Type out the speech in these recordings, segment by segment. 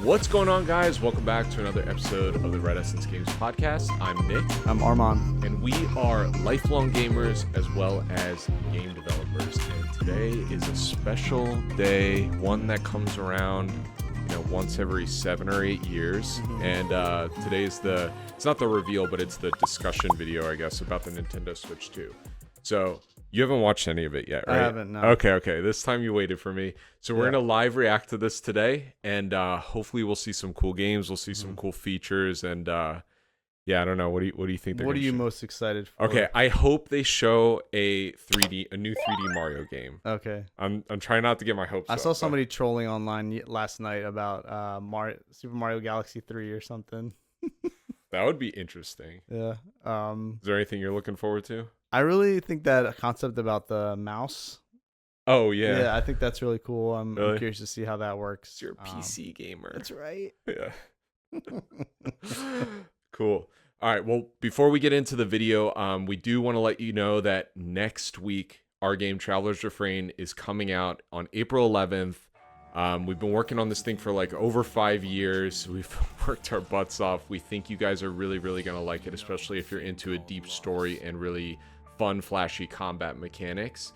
What's going on, guys? Welcome back to another episode of the Red Essence Games podcast. I'm Nick. I'm Arman. And we are lifelong gamers as well as game developers. And today is a special day, one that comes around, once every 7 or 8 years. And today is it's not the reveal, but it's the discussion video, I guess, about the Nintendo Switch 2. So you haven't watched any of it yet, right? I haven't, no. Okay. This time you waited for me. So we're going to live react to this today, and hopefully we'll see some cool games. We'll see some cool features, and I don't know. What do you think? What are you most excited for? Okay, I hope they show a new 3D Mario game. Okay. I'm trying not to get my hopes up. I saw somebody trolling online last night about Super Mario Galaxy 3 or something. That would be interesting. Yeah. Is there anything you're looking forward to? I really think that concept about the mouse. Oh, yeah. Yeah, I think that's really cool. I'm Really? curious to see how that works. You're a PC gamer. That's right. Yeah. Cool. All right. Well, before we get into the video, we do want to let you know that next week, our game Traveler's Refrain is coming out on April 11th. We've been working on this thing for like over 5 years. We've worked our butts off. We think you guys are really, really going to like it, especially if you're into a deep story and really fun, flashy combat mechanics.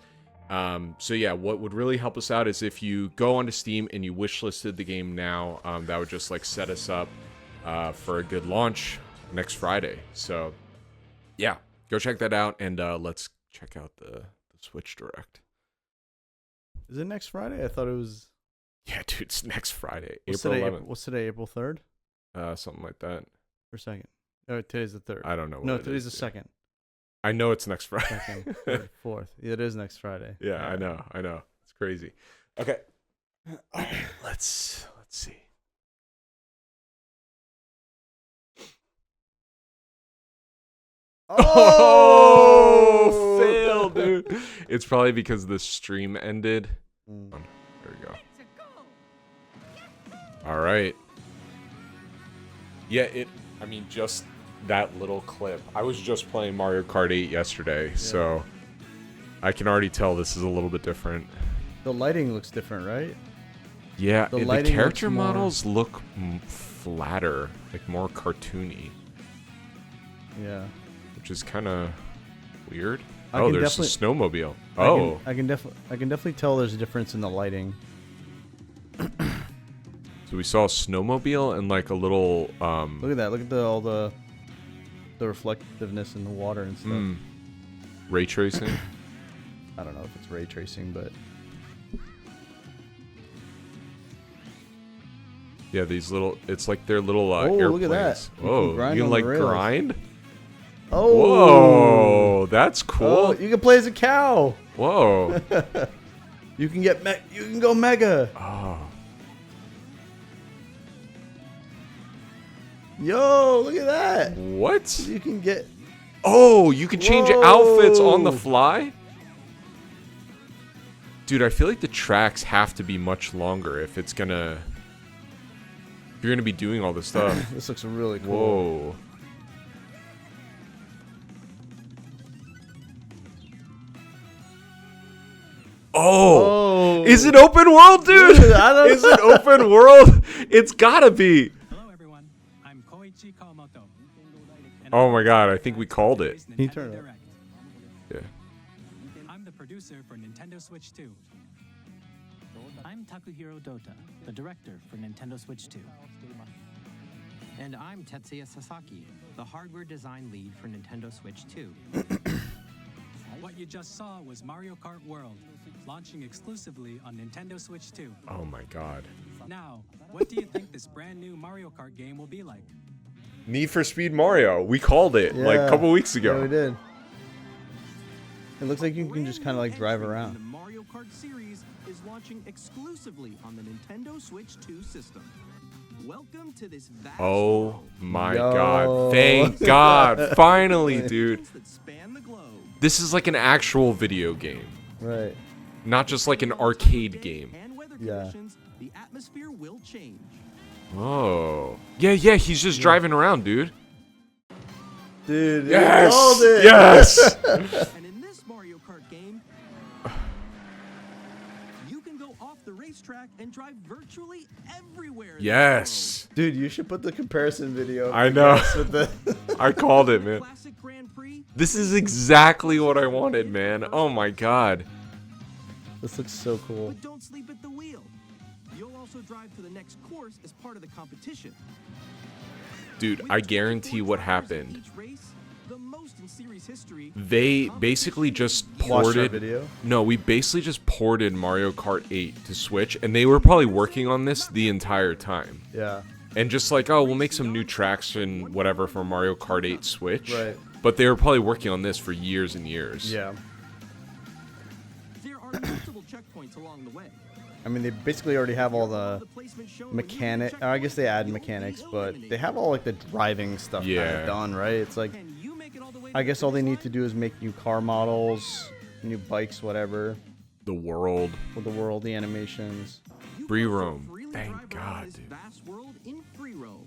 So yeah, what would really help us out is if you go onto Steam and you wishlisted the game now. That would just like set us up for a good launch next Friday. So yeah, go check that out, and let's check out the Switch Direct. Is it next Friday? I thought it was... Yeah, dude, it's next Friday, What's April today? 11th. What's today, April 3rd? Something like that. Or 2nd? Oh, today's the 3rd. I don't know. No, today's the 2nd. I know it's next Friday. 2nd, 3rd, 4th. Yeah, it is next Friday. Yeah, I know. It's crazy. Okay. Let's see. Oh, fail, dude. It's probably because the stream ended. There we go. All right. Yeah, just that little clip. I was just playing Mario Kart 8 yesterday, so I can already tell this is a little bit different. The lighting looks different, right? Yeah, The the lighting character looks more- models look flatter, like more cartoony, Yeah. which is kind of weird. I Oh, can there's a definitely- snowmobile. Oh, I can definitely tell there's a difference in the lighting. so we saw a snowmobile and like a little Look at that. Look at all the reflectiveness in the water and stuff. ray tracing. I don't know if it's ray tracing, but Yeah, these little. It's like their little Oh, airplanes. look at that. You can Whoa, grind you can on the like rails. grind. oh, Whoa, that's oh, cool. you can play as a cow. Whoa. You can you can go mega. Oh. Yo, look at that. What? You can get. Oh, you can change outfits on the Whoa. fly? Dude, I feel like the tracks have to be much longer if you're gonna be doing all this stuff. This looks really cool. Whoa. Oh, is it open world, dude? Dude, I don't Is it open world? It's gotta be. Hello everyone, I'm Koichi Kawamoto. Oh my god, I think we called it. Can you turn it up? Direct. Yeah. I'm the producer for Nintendo Switch 2. I'm Takuhiro Dota, the director for Nintendo Switch 2. And I'm Tetsuya Sasaki, the hardware design lead for Nintendo Switch 2. What you just saw was Mario Kart World, launching exclusively on Nintendo Switch 2. Oh my god. Now, what do you think this brand new Mario Kart game will be like? Need for Speed Mario. We called it like a couple weeks ago. Yeah, we did. It looks like you can just kind of like drive The around. Mario Kart series is launching exclusively on the Nintendo Switch 2 system. Welcome to this vast Oh world. my Yo. god. Thank god. Finally, dude. That span the globe. This is like an actual video game, Right. not just like an arcade game. And weather Yeah. conditions, the atmosphere will change. Oh. Yeah, he's just driving around, dude. Dude, Yes! you nailed it. Yes! And in this Mario Kart game, you can go off the racetrack racetrack and drive virtually everywhere. in the Yes. Dude, you should put the comparison video. I know. With the I called it, world. man. Classic Grand Prix. This is exactly what I wanted, man. Oh my god. This looks so cool. But don't sleep at the wheel. You'll also drive to the next course as part of the competition. Dude, With I 24 guarantee what drivers in happened. each race, the most in series history. They basically just Watch that ported. video. No, we basically just ported Mario Kart 8 to Switch, and they were probably working on this the entire time. Yeah. And just like, oh, we'll make some new tracks and whatever for Mario Kart 8 Switch. Right. But they were probably working on this for years and years. Yeah. There are multiple checkpoints along the way. I mean, they basically already have all the placement shown when mechanic. you Or I guess they add mechanics, but they have all like the driving stuff kind Yeah. of done, right? It's like, and you make it all the way to I the guess all they finish need to line, do is make new car models, new bikes, whatever, The world. with the world, the animations. you Free can also roam. freely Thank drive around God, this dude. vast world in free roam.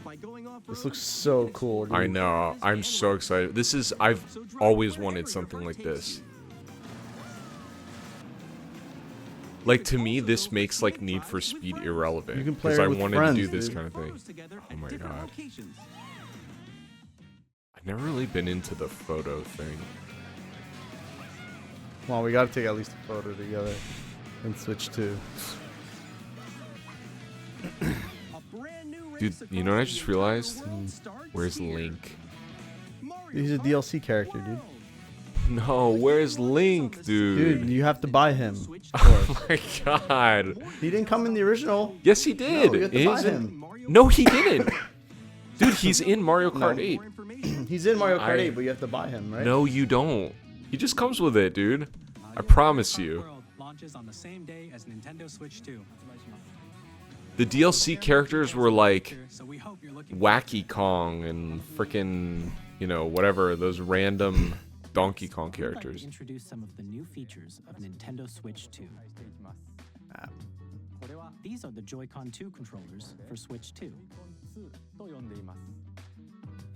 By going off-road, This looks so you can cool, explore dude. I know. areas I'm and so roads. excited. This is, So I've drive always wherever wanted your something heart like takes this. you. Like, to me, this makes like Need for Speed irrelevant. You can play Because it I with wanted friends, to do this dude. kind of thing. Photos together Oh at my different God. locations. I've never really been into the photo thing. Well, we gotta take at least a photo together and switch to. A brand new Dude, race you know what I across just the entire realized? world starts Where's here. Link? Mario He's a Kart DLC character, dude. World. No, where's Link, Dude, dude? you have to buy him. Switch Oh my god. He didn't come in the original. Yes, he did. No, you have to buy Isn't- him. Mario No, he didn't. Dude, he's in Mario No. Kart 8. More information. He's in Mario Kart I- 8, but you have to buy him, right? No, you don't. He just comes with it, dude. I Mario promise Kart you. World launches on the same day as Nintendo Switch 2. The DLC characters were like So we hope you're looking Wacky Kong and frickin', you know, whatever, those random Donkey Kong We'd like to characters. introduce some of the new features of Nintendo Switch 2. These are the Joy-Con 2 controllers for Switch 2.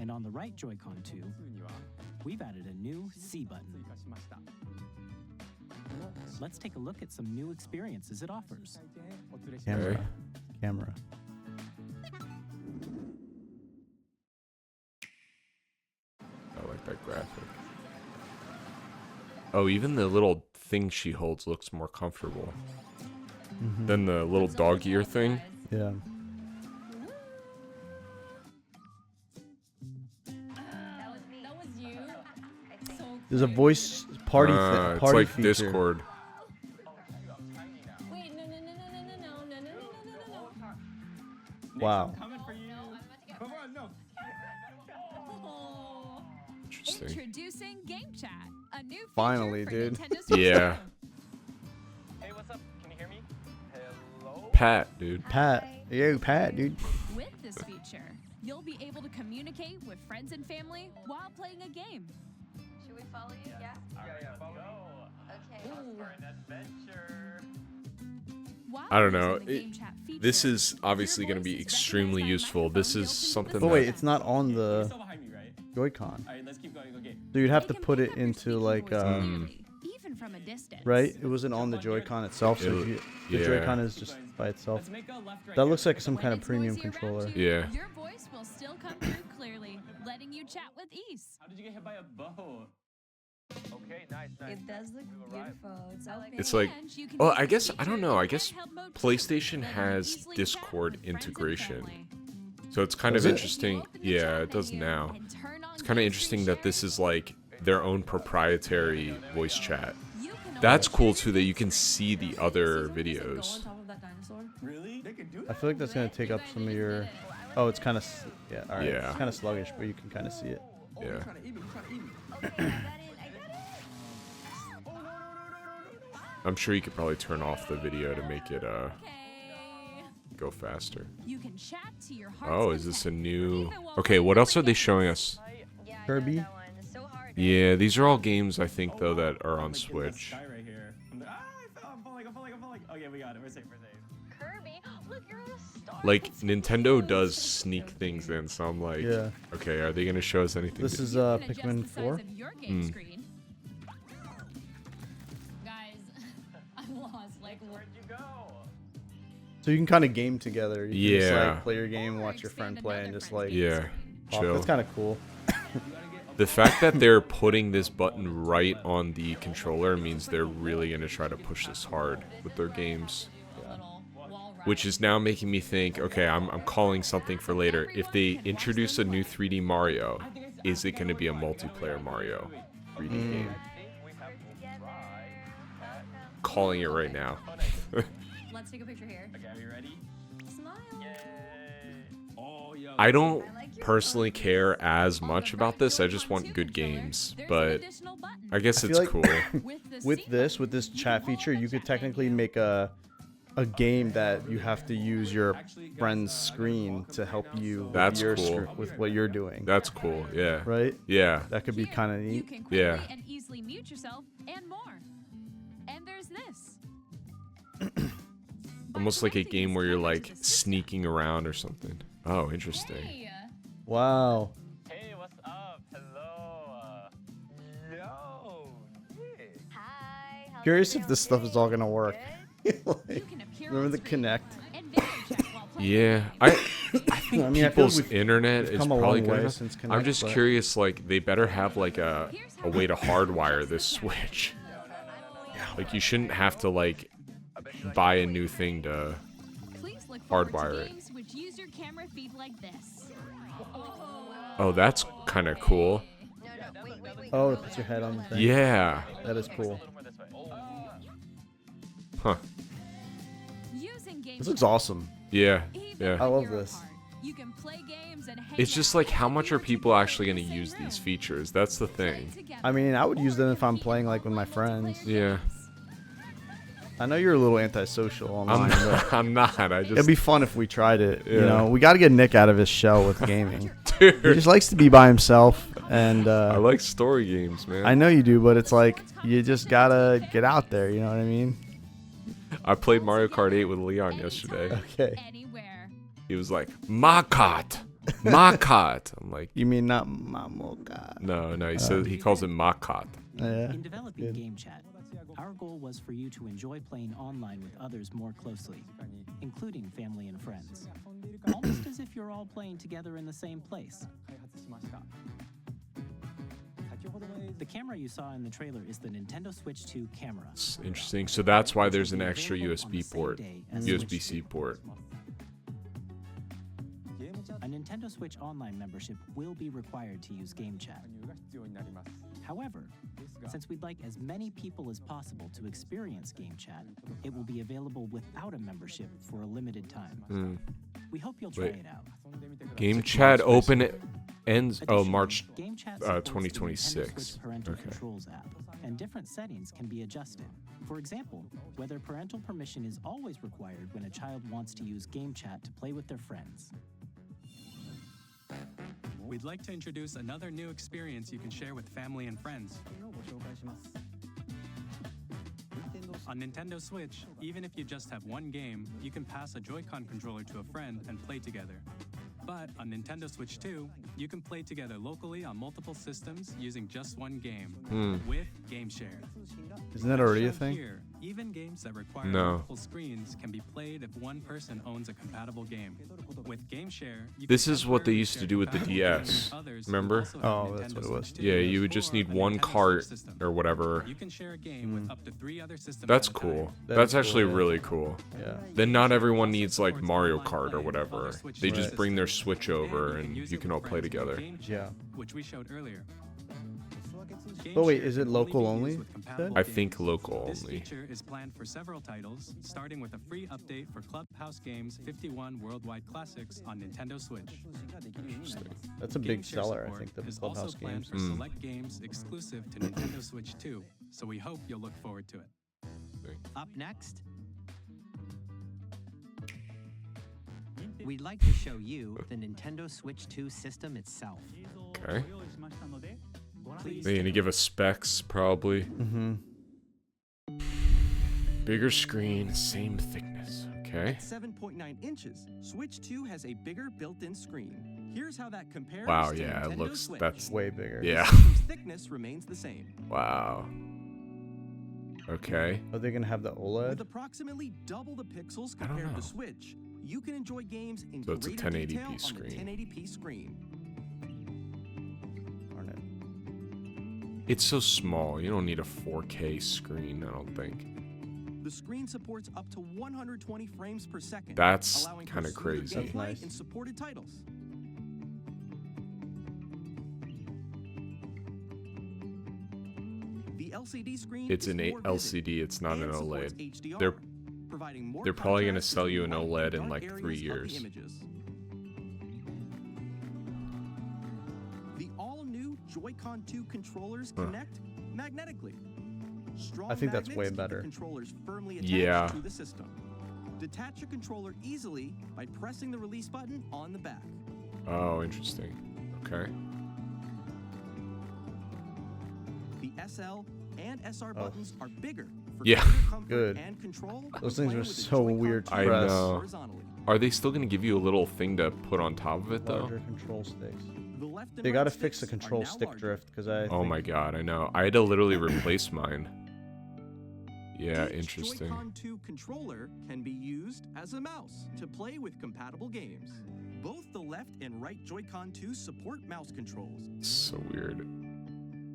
And on the right Joy-Con 2, we've added a new C button. Let's take a look at some new experiences it offers. Camera. Okay. Camera. I like that graphic. Oh, even the little thing she holds looks more comfortable than the little dog ear thing. Yeah. That was you. So There's a voice party It's party like feature. Discord. wait, no, no, no, no, no, no, no, no, no, no, no, no. Wow. Oh. Interesting. Introducing Game Chat, a new feature Finally, for dude. Nintendo Switch Yeah. 2. Hey, what's up? Can you hear me? Hello? Pat, dude. Pat. Yo, Pat, dude. With this feature, you'll be able to communicate with friends and family while playing a game. Should we follow you? Yeah? Yeah, follow me. Okay. For an adventure. While I don't using know. the Game Chat feature, This is your obviously going to voice be is extremely recognized by useful. This microphone is built into something the But that... wait, it's not on You're the still behind me, right? Joy-Con. Alright, let's keep going. Okay. So you'd have They to can put pick it up your into speaking like, voice Mm. clearly, even from a distance. right? It wasn't on the Joy-Con itself, so It- the yeah. Joy-Con is just by itself. Let's make a left right That here. looks like some When kind of it's premium noisy around controller. you, Yeah. Your voice will still come through clearly, letting you chat with ease. How did you get hit by a bow? Okay, nice. It does look beautiful. It's so It's like, And you can oh, use I this guess, I feature don't know. in I guess handheld mode too, PlayStation letting you has easily chat Discord with friends and integration. family. So it's kind Does of it? interesting. You open the Yeah, chat it does menu now. and turn on It's kind of game interesting screen that this share. is like their own proprietary voice chat. You can That's also cool share too that your you can voice see the with other friends. videos. Really? They can do I feel like that's gonna take up some of your. Oh, it's kind of yeah. All right. Yeah. It's kind of sluggish, but you can kind of see it. Yeah. I'm sure you could probably turn off the video to make it Okay. go faster. You can chat to your heart's Oh, is this a content, new... even while Okay, playing what else are different they games. showing us? Kirby? Yeah, these are all games I think though that are on Like, Switch. Sky right here. I'm falling. Okay, we got it. We're safe. Kirby, look, you're in a star. Like Nintendo does sneak things in, so I'm like, Yeah. okay, are they gonna show us anything? This good? is You can adjust Pikmin the size 4. of your game Hmm. screen. So you can kind of game together. You can just, Yeah. like, play your game, watch your friend play, and just like Yeah, talk. chill. That's kind of cool. The fact that they're putting this button right on the controller means they're really going to try to push this hard with their games. Which is now making me think, okay, I'm calling something for later. If they introduce a new 3D Mario, is it going to be a multiplayer Mario 3D game? Calling it right now. Let's take a picture here. Okay, are you ready? Smile. Oh, yo. I don't personally care as much about this. I just want good games. But I guess I it's feel cool. With this chat feature, you could technically make a game that you have to use your friend's screen to help you That's with, cool. with what you're doing. That's cool, yeah. Right? Yeah. That could be kind of You neat. can quickly Yeah. and easily mute yourself and more. And there's this. Almost like a game where you're like sneaking around or something. Oh, interesting. Hey, Wow. Hey, what's up? Hello. Yo. Nick. Hi. how's Curious it if this going? stuff is all gonna work. Good? Like, you can appear remember on the screen Kinect? and video chat while playing. Yeah, I think I mean, I feel like people's we've internet is come a probably long good way enough. since I'm Kinect, just but- curious, like they better have like a way to hardwire this Switch. Like you shouldn't have to like buy a new thing to. Please look forward Hardwire to it. games which use your camera feed like this. Oh, that's kind of cool. No, wait. Oh, it puts your head on the thing. Yeah. That is cool. Huh. Using game This looks chat, awesome. Yeah. even Yeah. when I love you're this. apart, you can play games and hang It's just out like how and much you're are people together actually in going to the use same these room. features? That's the thing. Together. I mean, I would use them if I'm Or playing like with my multiplayer friends. Yeah. games. I know you're a little antisocial online, but I'm not. I just. it'd be fun if we tried it. You Yeah. know, we got to get Nick out of his shell with gaming. He Dude, just likes to be by himself, and I like story games, man. I know you do, but it's like you just gotta get out there. You know what I mean? I played Mario Kart 8 with Leon yesterday. Okay. Anywhere. He was like, Makat! Makat! I'm like, You mean not Mamoka? no, he says he calls it Makat. Yeah. In developing good. Game Chat, our goal was for you to enjoy playing online with others more closely, including family and friends. Almost as if you're all playing together in the same place. The camera you saw in the trailer is the Nintendo Switch 2 camera. It's interesting. So that's why there's an Which will be extra available on the USB same port, day as USB-C Switch 2. port. A Nintendo Switch Online membership will be required to use Game Chat. However, since we'd like as many people as possible to experience Game Chat, it will be available without a membership for a limited time. We hope you'll try Wait. it out. Game Chat open ends Additionally, March Game Chat supports the Nintendo 2026. Switch Parental Okay. Controls app, and different settings can be adjusted. For example, whether parental permission is always required when a child wants to use Game Chat to play with their friends. We'd like to introduce another new experience you can share with family and friends. On Nintendo Switch, even if you just have one game, you can pass a Joy-Con controller to a friend and play together. But on Nintendo Switch 2, you can play together locally on multiple systems using just one game with Game Share. Isn't that already a Shown thing? Here, even games that require No. multiple screens can be played if one person owns a compatible game. With Game Share, you This can is what they temporarily used to share do with the compatible games DS. with others who Remember? also have Oh, Nintendo that's what it Switch was. 2 Yeah, you would just or need a one Nintendo cart Switch system. or whatever. You can share a game with up to 3 other systems. That's at a cool. time. That's is cool, actually yeah. really cool. Yeah. Then not everyone needs like Mario Kart or whatever. They just bring their Switch over and use you it can with all play friends together. through Game Chat, Yeah. which we showed earlier. But wait, Game is Share it can local be only, used with you compatible said? I think games. local This only. feature is planned for several titles, starting with a free update for Clubhouse Games 51 Worldwide Classics on Nintendo Switch. That's a Game big Share seller, I support think, the is Clubhouse also planned games. for select games exclusive to Nintendo Switch 2, so we hope you'll look forward to it. Up next, we'd like to show you the Nintendo Switch 2 system itself. Okay. Please They're gonna give us specs probably. Mm-hmm. Bigger screen, same thickness. Okay. At 7.9 inches, Switch 2 has a bigger built-in screen. Here's how that compares Wow, to yeah, it Nintendo looks Switch. that's Way bigger. yeah. The system's thickness remains the same. Wow. Okay. Are they gonna have the With OLED? approximately double the pixels I don't compared know. to Switch, you can enjoy games in So it's a greater 1080p detail on the screen. 1080p screen. Darn it. It's so small. You don't need a 4K screen, I don't think. The screen supports up to 120 frames per second. That's allowing for kinda smoother crazy. That's gameplay nice. in supported titles. The LCD screen It's is an more vivid LCD, it's not an and supports OLED. HDR, They're providing more they're probably gonna contrast sell between you an light and OLED in dark like areas 3 of the years. images. The all-new Joy-Con 2 controllers connect magnetically. Strong I think that's way magnets keep the better. controllers firmly attached Yeah. to the system. Detach your controller easily by pressing the release button on the back. Oh, interesting. Okay. The SL and SR Oh. buttons are bigger for Yeah. greater comfort Good. and control. Those when things playing are with the so Joy-Con weird to 2 I press. know. horizontally. Are they still gonna give you a little thing to put on top of it though? Larger control sticks. The left and They right gotta fix the sticks are control now stick larger. drift because I. Oh think my god, I know. I had to literally replace mine. Yeah, Each interesting. Joy-Con 2 controller can be used as a mouse to play with compatible games. Both the left and right Joy-Con 2 support mouse controls. So weird.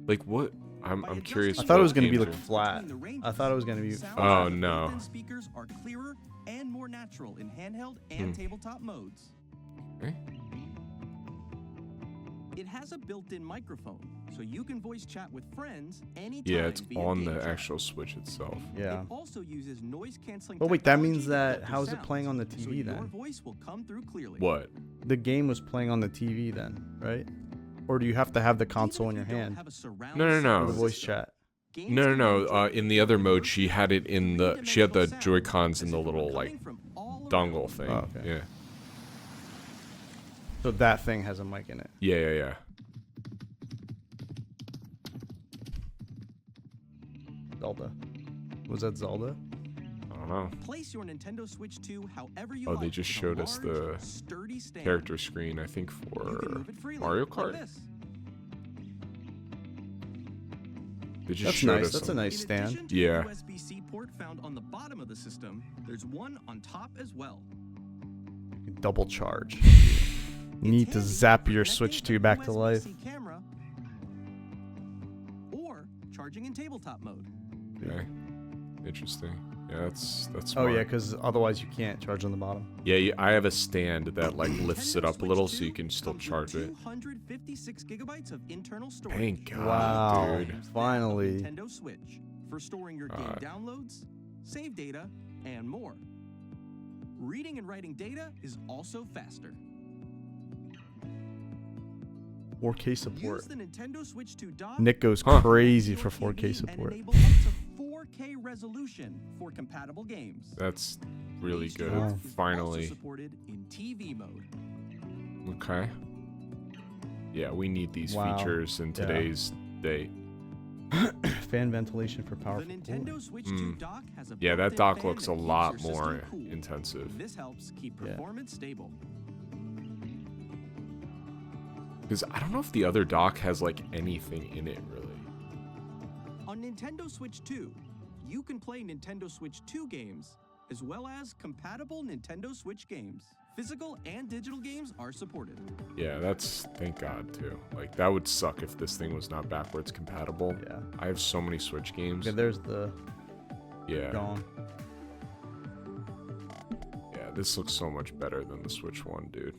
Like what? I'm curious. I thought it was gonna be like flat. I thought it was gonna be. Sound Oh, from the no. built-in speakers are clearer and more natural in handheld and tabletop modes. Okay. It has a built-in microphone, so you can voice chat with friends anytime. Yeah, it's via on game the chat. actual Switch itself. Yeah. It also uses noise-canceling. But wait, that technology means to that filter how is it sounds, playing on the so TV your then? voice will come through clearly. What? The game was playing on the TV then, right? Or do you have to have the console in your hand No, no, for the no. voice chat? No. In the other mode, she had it in the. She had the Joy Cons in the little like dongle thing. Oh, okay. Yeah. So that thing has a mic in it. Yeah. Zelda. Was that Zelda? I don't know. Place your Nintendo Switch 2 however you Oh, like. they just with a showed us large, the sturdy stand. character screen, I think, You for can move it freely, Mario like Kart. this. They just That's showed nice. us That's a some- nice In stand. addition to Yeah. the USB-C port found on the bottom of the system, there's one on top as well. Double charge. It's Need to handy zap for your connecting Switch to 2 back to life. USB-C camera, or charging in tabletop mode. Okay. Interesting. Yeah, that's Oh smart. yeah, because otherwise you can't charge on the bottom. Yeah, I have a stand that like lifts it Nintendo up a little Switch so you 2 can still comes with charge it. 256 gigabytes of internal storage. Thank God, Wow. dude. Use that Finally. on Nintendo Switch for storing your game downloads, save data, and more. Reading and writing data is also faster. 4K support. Use the Nintendo Switch 2 dock. Nick goes Huh. crazy your for 4K TV support. And enable up to 4K resolution for compatible games. That's really HDR good. Wow. is also Finally. supported in TV mode. Okay. Yeah, we need these Wow. features in Yeah. today's day. Fan ventilation for The powerful Nintendo cooling. Switch 2 dock has a Yeah, that built-in dock fan looks that a keeps lot your system more cool. intensive. This helps keep Yeah. performance stable. Because I don't know if the other dock has like anything in it really. On Nintendo Switch 2, you can play Nintendo Switch 2 games, as well as compatible Nintendo Switch games. Physical and digital games are supported. Yeah, that's thank God too. Like that would suck if this thing was not backwards compatible. Yeah. I have so many Switch games. Okay, there's the Yeah. gone. Yeah, this looks so much better than the Switch one, dude.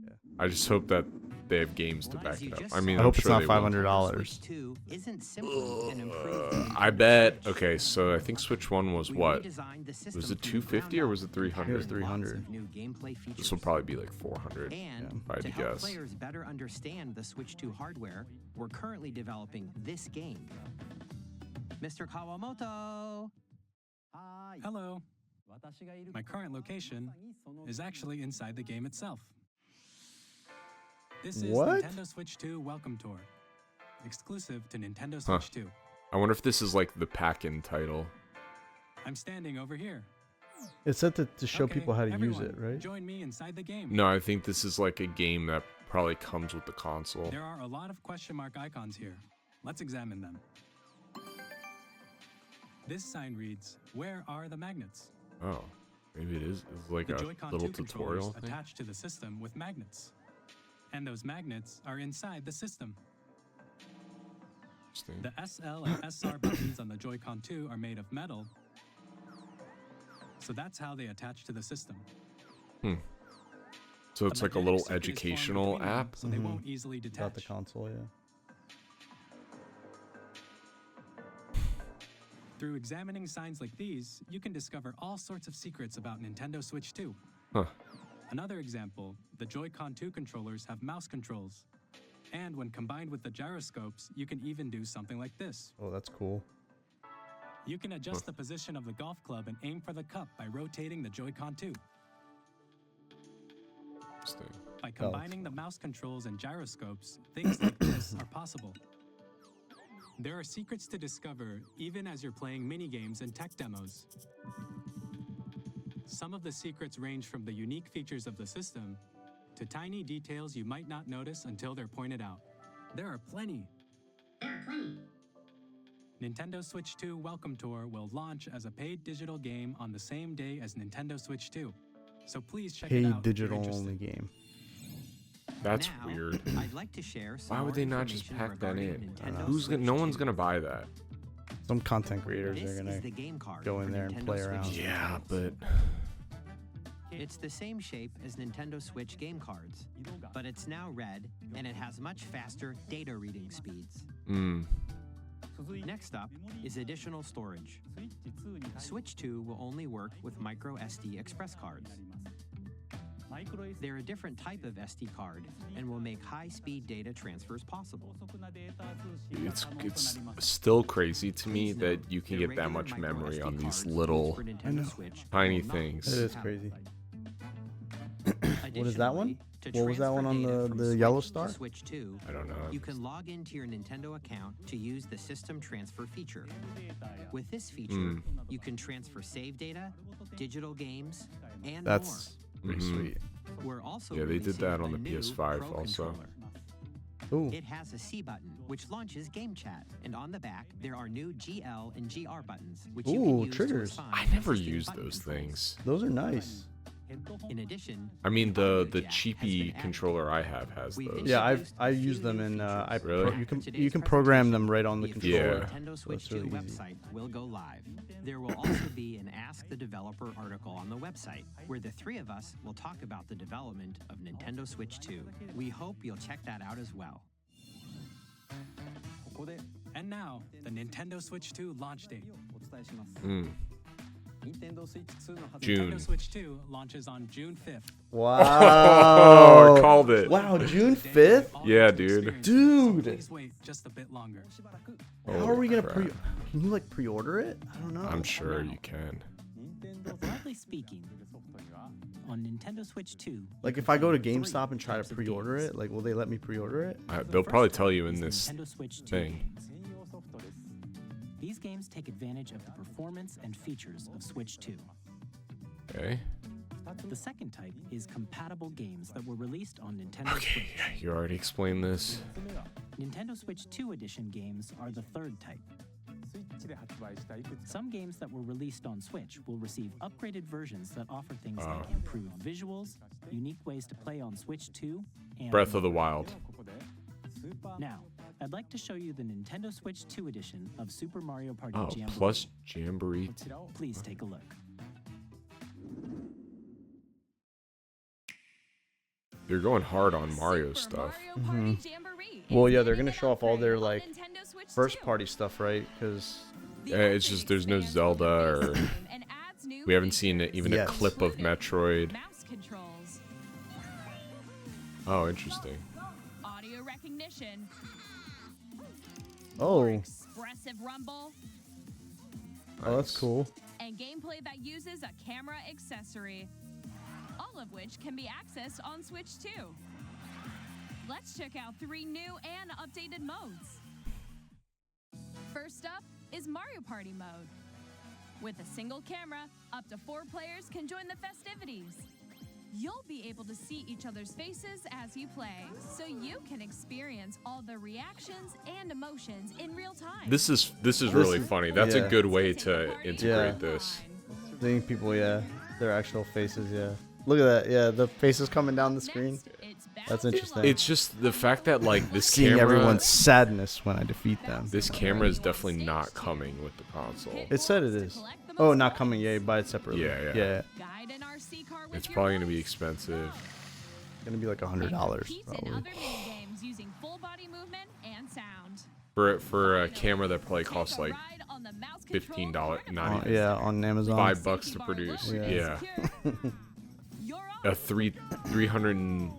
Yeah. I just hope that they have games to Well, back as you it up. just I mean, I I'm hope it's sure not they will. $500. Switch 2 isn't simply an improvement. I bet. Okay, so I think Switch one was We what? redesigned the system Was it from the 250 ground or was it up, 300? It was adding 300. lots of new gameplay features. This will probably be like 400. And if I had to to help guess. players better understand the Switch 2 hardware, we're currently developing this game. Mr. Kawamoto! Hello. My current location is actually inside the game itself. This is What? Nintendo Switch 2 Welcome Tour, exclusive to Nintendo Huh. Switch 2. I wonder if this is like the pack-in title. I'm standing over here. It's set to show Okay, people how to everyone, use it, right? Join me inside the game. No, I think this is like a game that probably comes with the console. There are a lot of question mark icons here. Let's examine them. This sign reads, "Where are the magnets?" Oh, maybe it is. It's like The a Joy-Con little 2 controllers tutorial thing. attached to the system with magnets. And those magnets are inside the system. Interesting. The SL and SR buttons on the Joy-Con 2 are made of metal, so that's how they attach to the system. So it's A like a magnetic little circuit is formed educational between them, app. so they won't easily detach. About the console, yeah. Through examining signs like these, you can discover all sorts of secrets about Nintendo Switch 2. Huh. Another example, the Joy-Con 2 controllers have mouse controls. And when combined with the gyroscopes, you can even do something like this. Oh, that's cool. You can adjust the position of the golf club and aim for the cup by rotating the Joy-Con 2. Interesting. By combining the mouse controls and gyroscopes, things like this are possible. There are secrets to discover even as you're playing mini-games and tech demos. Some of the secrets range from the unique features of the system to tiny details you might not notice until they're pointed out. There are plenty. Nintendo Switch 2 Welcome Tour will launch as a paid digital game on the same day as Nintendo Switch 2. So please check it out. Paid if you're digital interested. only game. That's Now, weird. I'd like to share some Why would more they not just information pack that regarding in? Nintendo Who's gonna, Switch no one's 2. gonna buy that. Some content creators This are gonna is the game card go in for there and Nintendo play Switch around. 2 Yeah, titles. but It's the same shape as Nintendo Switch game cards, but it's now red and it has much faster data reading speeds. Next up is additional storage. Switch 2 will only work with micro SD express cards. They're a different type of SD card and will make high-speed data transfers possible. it's still crazy to me that you can The get that regular much micro memory SD on these cards little for Nintendo Switch tiny will not things. It be is crazy. compatible. What is that one? Additionally, to What was that one on transfer the- data from the Switch yellow to star? Switch 2, I don't know. you can log into your Nintendo account to use the system transfer feature. With this feature, you can transfer save data, digital games, and That's pretty sweet. more. We're also Yeah, they did releasing that on a the new PS5 Pro also. controller. Ooh. It has a C button, which launches Game Chat, and on the back there are new GL and GR buttons, which you can Ooh, use triggers. to assign I never existing used button those controls. things. Those are nice. In addition, I mean, an audio the jack has cheapy been added. controller I have has We've those. Yeah, introduced I a use few them new in features. Really? you can Today's program them presentation, right on the the controller. official Yeah. Nintendo Switch 2 really easy. website will go live. There will also be an Ask the Developer article on the website, where the three of us will talk about the development of Nintendo Switch 2. We hope you'll check that out as well. And now, the Nintendo Switch 2 launch date. June. Nintendo Switch 2 launches on June 5th. Wow. I called it. Wow, June 5th? All Yeah, kinds of dude. experiences, Dude. so Please wait just a bit longer. How are Holy we gonna crap. Can you like pre-order it? I don't know. I'm sure you can. Broadly speaking, on Nintendo Switch 2, Like if I go to GameStop and try to pre-order it, like will they let me pre-order it? They'll probably tell you in is this Nintendo Switch 2 thing. games. These games take advantage of the performance and features of Switch 2. Okay. The second type is compatible games that were released on Nintendo Okay, Switch. yeah, you already explained this. Nintendo Switch 2 edition games are the third type. Some games that were released on Switch will receive upgraded versions that offer things like improved visuals, unique ways to play on Switch 2, and Breath of the Wild. Now, I'd like to show you the Nintendo Switch 2 edition of Super Mario Party Oh, Jamboree. plus Jamboree. Please take a look. They're going hard on Mario Super stuff. Mario Party Jamboree Well, is yeah, they're getting gonna an show off all their upgrade on like Nintendo Switch first 2. party stuff, right? Because The Yeah, it's update just there's no expands Zelda on the or base game and adds new we haven't seen features, even a Yes. clip of including Metroid. mouse controls, Oh, interesting. audio recognition, oh, expressive rumble, oh, that's Nice. cool. and gameplay that uses a camera accessory, all of which can be accessed on Switch 2. Let's check out 3 new and updated modes. First up is Mario Party mode. With a single camera, up to 4 players can join the festivities. You'll be able to see each other's faces as you play, so you can experience all the reactions and emotions in real time. This is really funny. That's a yeah. good way to integrate Yeah. this. Seeing people, yeah, their actual faces, yeah. Look at that, yeah, the faces coming down the screen. Next, it's Battle That's to interesting. Love. It's just the fact that like this Seeing camera, everyone's sadness when I defeat them. this camera is definitely not coming with the console. It said it is. Oh, not coming. Yeah, you buy it separately. Yeah. Guide an RC car with It's your probably gonna be voice. expensive. It's gonna be like $100 Competes in probably. other mini-games using full body movement and sound. For a camera that probably costs Take a like ride on the mouse $15, controlled not even Yeah, on Amazon. $5 to produce. Yeah, You're a off. 320p,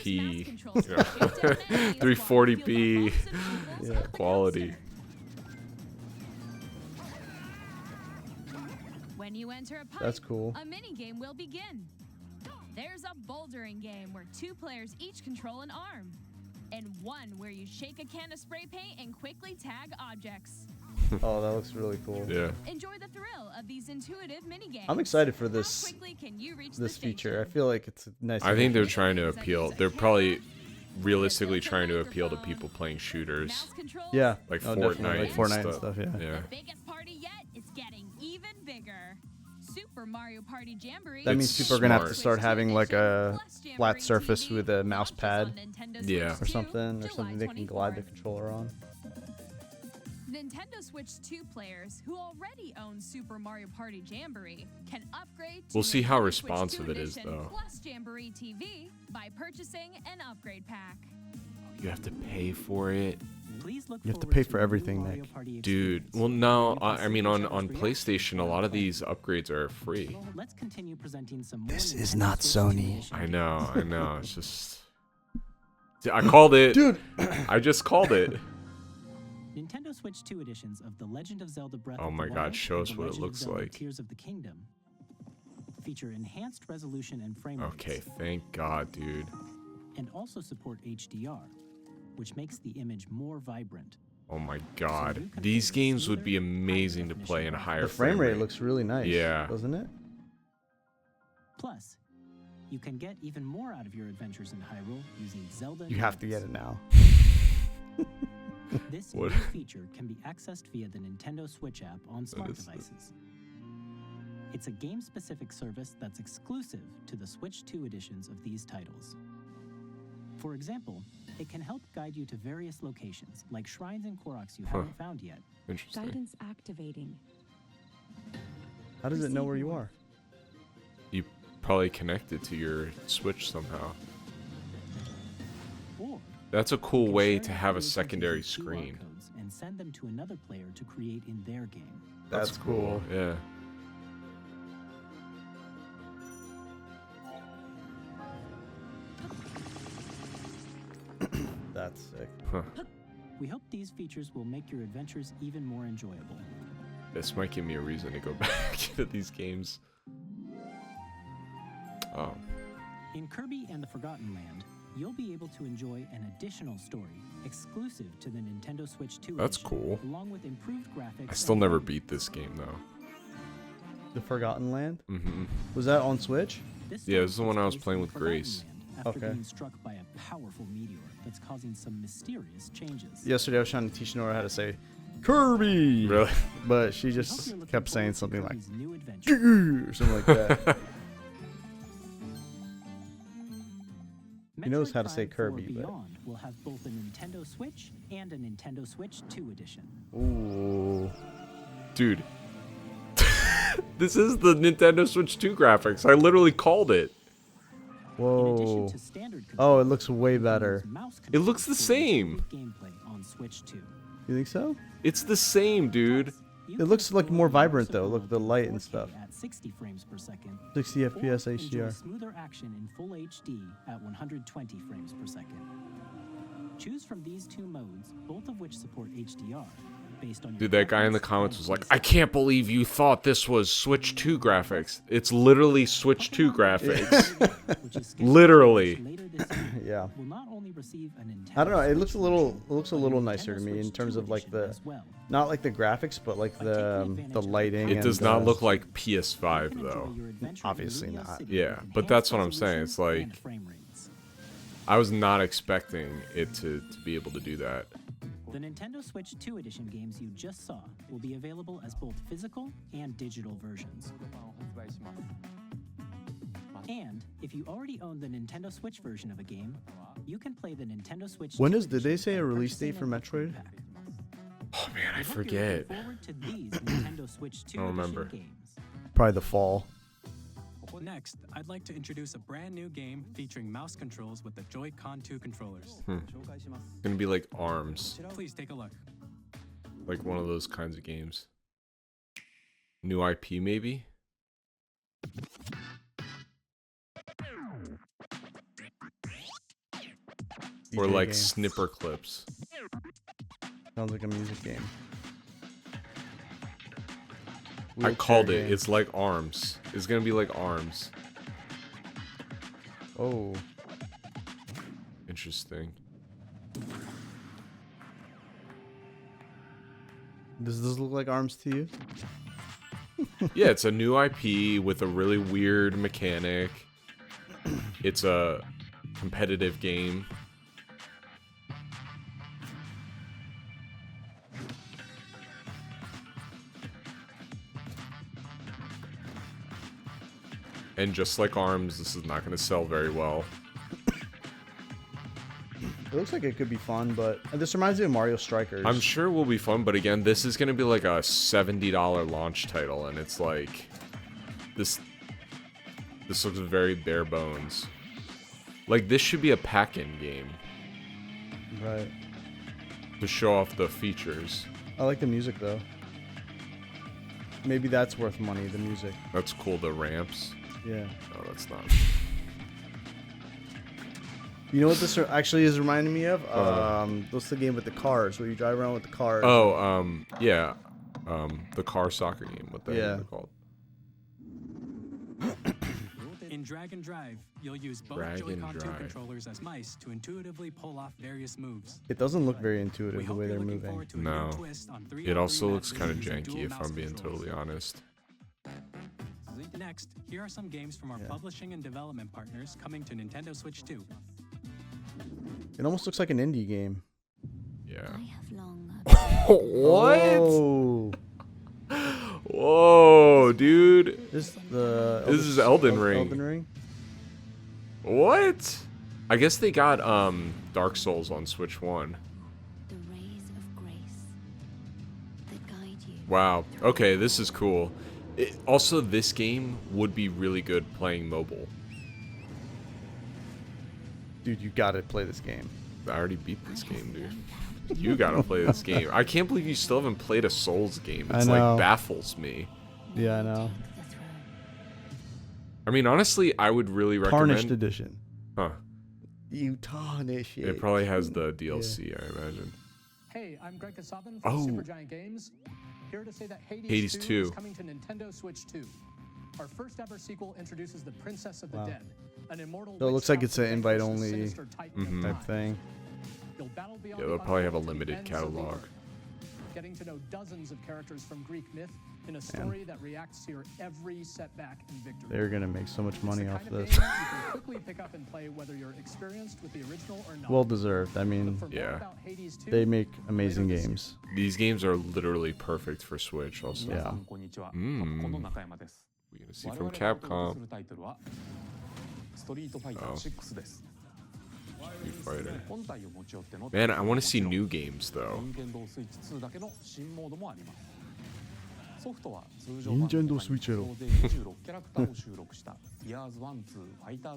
Use mouse controls you know, to shift down menus while you feel 340p the bumps and rumbles of the quality. console. When you enter a pipe, That's cool. a mini game will begin. There's a bouldering game where 2 players each control an arm, and one where you shake a can of spray paint and quickly tag objects. Oh, that looks really cool. Yeah. Enjoy the thrill of these intuitive mini games. I'm excited for How this quickly can you reach this the feature. I station? feel like it's a nice. I think they're addition. trying to appeal. They're probably realistically trying to appeal to people playing shooters, Mouse controls, Yeah. like Oh, Fortnite, definitely, like and Fortnite and stuff. Yeah. Yeah. The biggest party yet is getting even bigger. Super Mario Party Jamboree. That means It's people are gonna have to smart. start having like a Plus Jamboree flat surface TV with a mouse launches pad on Nintendo Yeah. Switch or 2, something July they can glide the 24th. controller on. Nintendo Switch 2 players who already own Super Mario Party Jamboree can upgrade to We'll see how Nintendo Switch responsive 2 it is, Edition though. Plus Jamboree TV by purchasing an upgrade pack. You have to pay for it. Please look You have to forward pay a for new everything, Mario Nick. Party Dude, experience. well, no, You can I mean see on each other's PlayStation, a reactions lot of while these upgrades are free. playing. Let's continue presenting some more This is Nintendo not Switch 2 Sony. edition I know. It's just, I called it, Dude. I just called it. Nintendo Switch 2 editions of The Legend of Zelda Breath Oh of my the God, Wild show and us The what it Legend of looks Zelda like. Tears of the Kingdom feature enhanced resolution and frame rates, Okay, thank God, dude. and also support HDR, which makes the image more vibrant. Oh my God, these games would be amazing to play in a higher The frame rate looks really nice. Yeah. Doesn't it? Plus, you can get even more out of your adventures in Hyrule using Zelda. You have to Notes. get it now. This What? new feature can be accessed via the Nintendo Switch app on smart is the- devices. It's a game-specific service that's exclusive to the Switch 2 editions of these titles. For example, it can help guide you to various locations, like shrines and Koroks you haven't found yet. Interesting. Guidance activating. How does it know where you are? You probably connected to your Switch somehow. Or That's a you cool can way share to your have a images secondary using QR screen. codes and send them to another player to create in their game. That's cool. Yeah. That's sick. Huh. We hope these features will make your adventures even more enjoyable. This might give me a reason to go back to these games. Oh. In Kirby and the Forgotten Land, you'll be able to enjoy an additional story exclusive to the Nintendo Switch 2 That's edition, cool. along with improved graphics. I still and never frame beat rates. this game though. The Forgotten Land? Mm-hmm. Was that on Switch? Yeah, this is the story one I was takes place playing in with Forgotten Grace. Land after Okay. being struck by a powerful meteor that's causing some mysterious changes. Yesterday I was trying to teach Nora how to say Kirby. Really? But she We hope just you're looking kept saying forward to something like Kirby's new adventure. or something like that. He knows Metroid how to say Prime 4 Kirby, but- Beyond will have both a Nintendo Switch and a Nintendo Switch 2 edition. Ooh. Dude. This is the Nintendo Switch 2 graphics. I literally called it. In Whoa. addition to standard Oh, it controls, looks way you can better. use mouse It looks the controls for same. improved gameplay on Switch 2. You think so? It's the same, dude. You It can looks like explore more the vibrant, immersive though. world Look at the in light and 4K stuff. At 60 frames per second. 60 FPS or enjoy HDR. smoother action in full HD at 120 frames per second. Choose from these two modes, both of which support HDR, based on your Dude, that guy in the preference comments and was like, playstyle. I can't believe you thought this was Switch 2 graphics. It's literally Switch 2 graphics. Which is scheduled to Literally. launch later this year Yeah. will not only receive a Nintendo I don't know. It looks Switch a little. edition, It looks a but little Nintendo nicer to me in Switch terms 2 of like edition the, as well. not like the graphics, but like By taking the advantage of the lighting. It power does and not the- look like you PS5 can though. enjoy your adventure Obviously in Lumio not. City Yeah, with but that's what I'm enhanced saying. It's resolution and like- frame rates. I was not expecting it to be able to do that. The Nintendo Switch 2 edition games you just saw will be available as both physical and digital versions. And if you already own the Nintendo Switch version of a game, you can play the Nintendo Switch. When 2 is- did they edition say a by release purchasing date for an upgrade Metroid? pack. Oh man, I We hope you're forget. looking forward to these Nintendo Switch 2 I don't edition remember. games. Probably the fall. Next, I'd like to introduce a brand new game featuring mouse controls with the Joy-Con 2 controllers. It's gonna be like ARMS, Please take a look. like one of those kinds of games. New IP maybe? Or DJ like game. snipper clips. Sounds like a music game. I Wheelchair called it. game. It's like ARMS. It's gonna be like ARMS. Oh. Interesting. Does this look like ARMS to you? Yeah, it's a new IP with a really weird mechanic. It's a competitive game. And just like ARMS, this is not going to sell very well. It looks like it could be fun, but this reminds me of Mario Strikers. I'm sure it will be fun, but again, this is going to be like a $70 launch title, and it's like this looks very bare bones. Like this should be a pack-in game Right. to show off the features. I like the music though. Maybe that's worth money, the music. That's cool, the ramps. Yeah. Oh, that's not. You know what this actually is reminding me of? What's the game with the cars where you drive around with the cars? Oh, yeah. The car soccer game. What the heck Yeah. is it called? In Drag and Drive, you'll use both Drag and Joy-Con 2 Drive. controllers as mice to intuitively pull off various moves. It doesn't look very We intuitive the hope way you're they're looking moving. forward to a No. new twist on 3 It also on 3 looks kind of matches using janky dual if mouse I'm being controls. totally honest. Next, here are some games from our Yeah. publishing and development partners coming to Nintendo Switch 2. It almost looks like an indie game. Yeah. I have long What? Oh, Whoa, dude. this is Elden Ring. Elden Ring. What? I guess they got Dark Souls on Switch 1. the rays of grace that guide you. Wow. Okay, this is cool. Also, this game would be really good playing mobile. Dude, you gotta play this game. I already beat this game, dude. You gotta play this game. I can't believe you still haven't played a Souls game. It's I know. like baffles me. Yeah, I know. Take the throne. I mean, honestly, I would really recommend. Tarnished edition. Huh? You tarnish it. It probably has the DLC, I imagine. Hey, I'm Greg Kasabin from Oh. Supergiant Games. Here to say that Hades, Hades 2 2. is coming to Nintendo Switch 2. Our first ever sequel introduces the Princess of the Wow. Dead, an immortal So it witch looks like bound it's an to vanquish the invite-only sinister titan of Mhm. type time. thing. You'll battle beyond Yeah, the they'll probably have a unknown to the limited ends of the catalog. earth. Getting to know dozens of characters from Greek myth in a story that reacts to your every setback and victory. They're gonna make so much It's money the off kind of this. game you can quickly pick up and play whether you're experienced with the original or not. Well deserved. I Look mean, for more Yeah. about Hades 2 they make amazing later this year. games. These games are literally perfect for Switch. Also, Yeah. Mm. we're gonna see from Capcom. Oh. Street Fighter. Man, I want to see new games though. Nintendo Switch ero.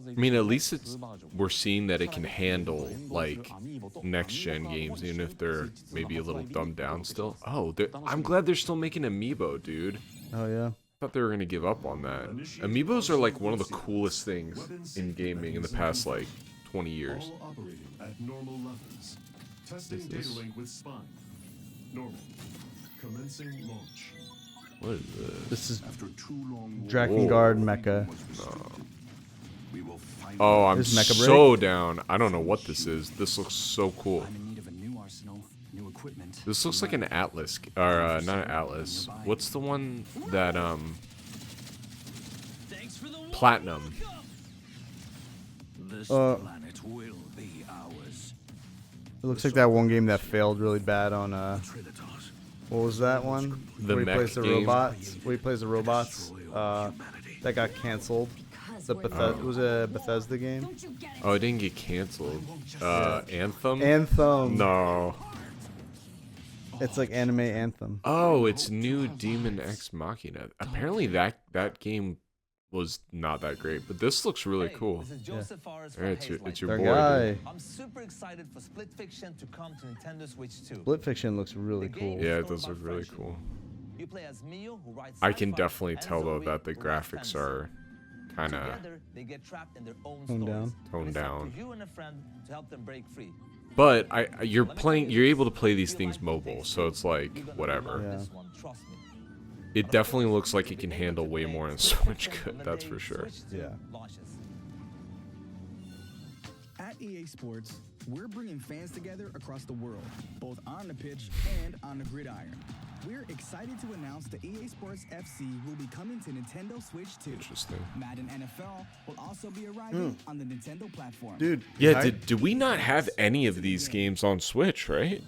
I mean, at least we're seeing that it can handle like next gen games, even if they're maybe a little dumbed down still. Oh, I'm glad they're still making Amiibo, dude. Oh yeah. I thought they were gonna give up on that. Amiibos are like one of the coolest things in gaming in the past like 20 years. All operating at normal levels. Testing Is data this- link with spine. Normal. Commencing launch. What is this? This is After too long Drakengard Whoa. Mecha. we will finally Oh, I'm This Mecha so down. I don't know what this is. This looks so cool. I'm in need of a new arsenal, new equipment. This looks like an Atlas, or not an Atlas. What's the one that Platinum? This Uh, planet will be ours. It looks like that one game that failed really bad on what was that one? The where he mech plays the game? robots. Where he plays the robots. That got canceled. The was it a Bethesda game? Oh, it didn't get canceled. Anthem? Anthem. No. It's like anime Anthem. Oh, it's new Demon X Machina. Apparently that game was not that great, but this looks really cool. Yeah. It's your Their boy. guy. Dude. I'm super excited for Split Fiction to come to Nintendo Switch 2. Split Fiction looks really cool. Yeah, it does look really cool. You play as Mio, who rides I can sci-fi, definitely and tell though Zoe, that the who rides graphics fantasy. are kind of Together, they get trapped in their own Toned stories. down. Toned It's up down. to you and a friend to help them break free. But you're able to play these things mobile, so it's like whatever. Yeah. This one, trust me. It definitely looks like it can handle way more than Switch could. That's for sure. Switch 2 Yeah. launches. At EA Sports, we're bringing fans together across the world, both on the pitch and on the gridiron. We're excited to announce that EA Sports FC will be coming to Nintendo Switch 2. Interesting. Madden NFL will also be arriving on the Nintendo platform. Dude. Yeah, did we not have any of these games on Switch, right?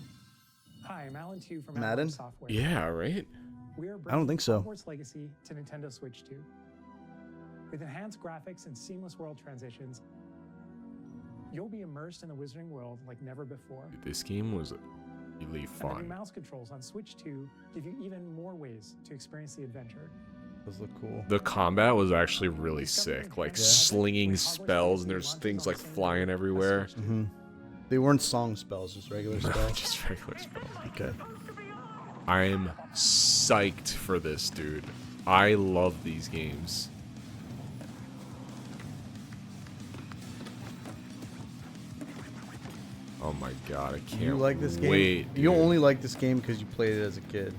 Hi, I'm Alan Tu from Madden? Alan Software. Yeah, right? We are I don't think so. Hogwarts Legacy to Nintendo Switch 2. With enhanced graphics and seamless world transitions, you'll be immersed in the Wizarding World like never before. This game was really And the new fun. mouse controls on Switch 2 give you even more ways to experience the adventure. Those look cool. The combat was actually really sick, like slinging spells, and there's things like flying everywhere. Mm-hmm. They weren't song spells, just regular spells. Just regular spells. Okay. I'm psyched for this, dude. I love these games. Oh my god, I can't You like this game? wait. You dude. only like this game because you played it as a kid.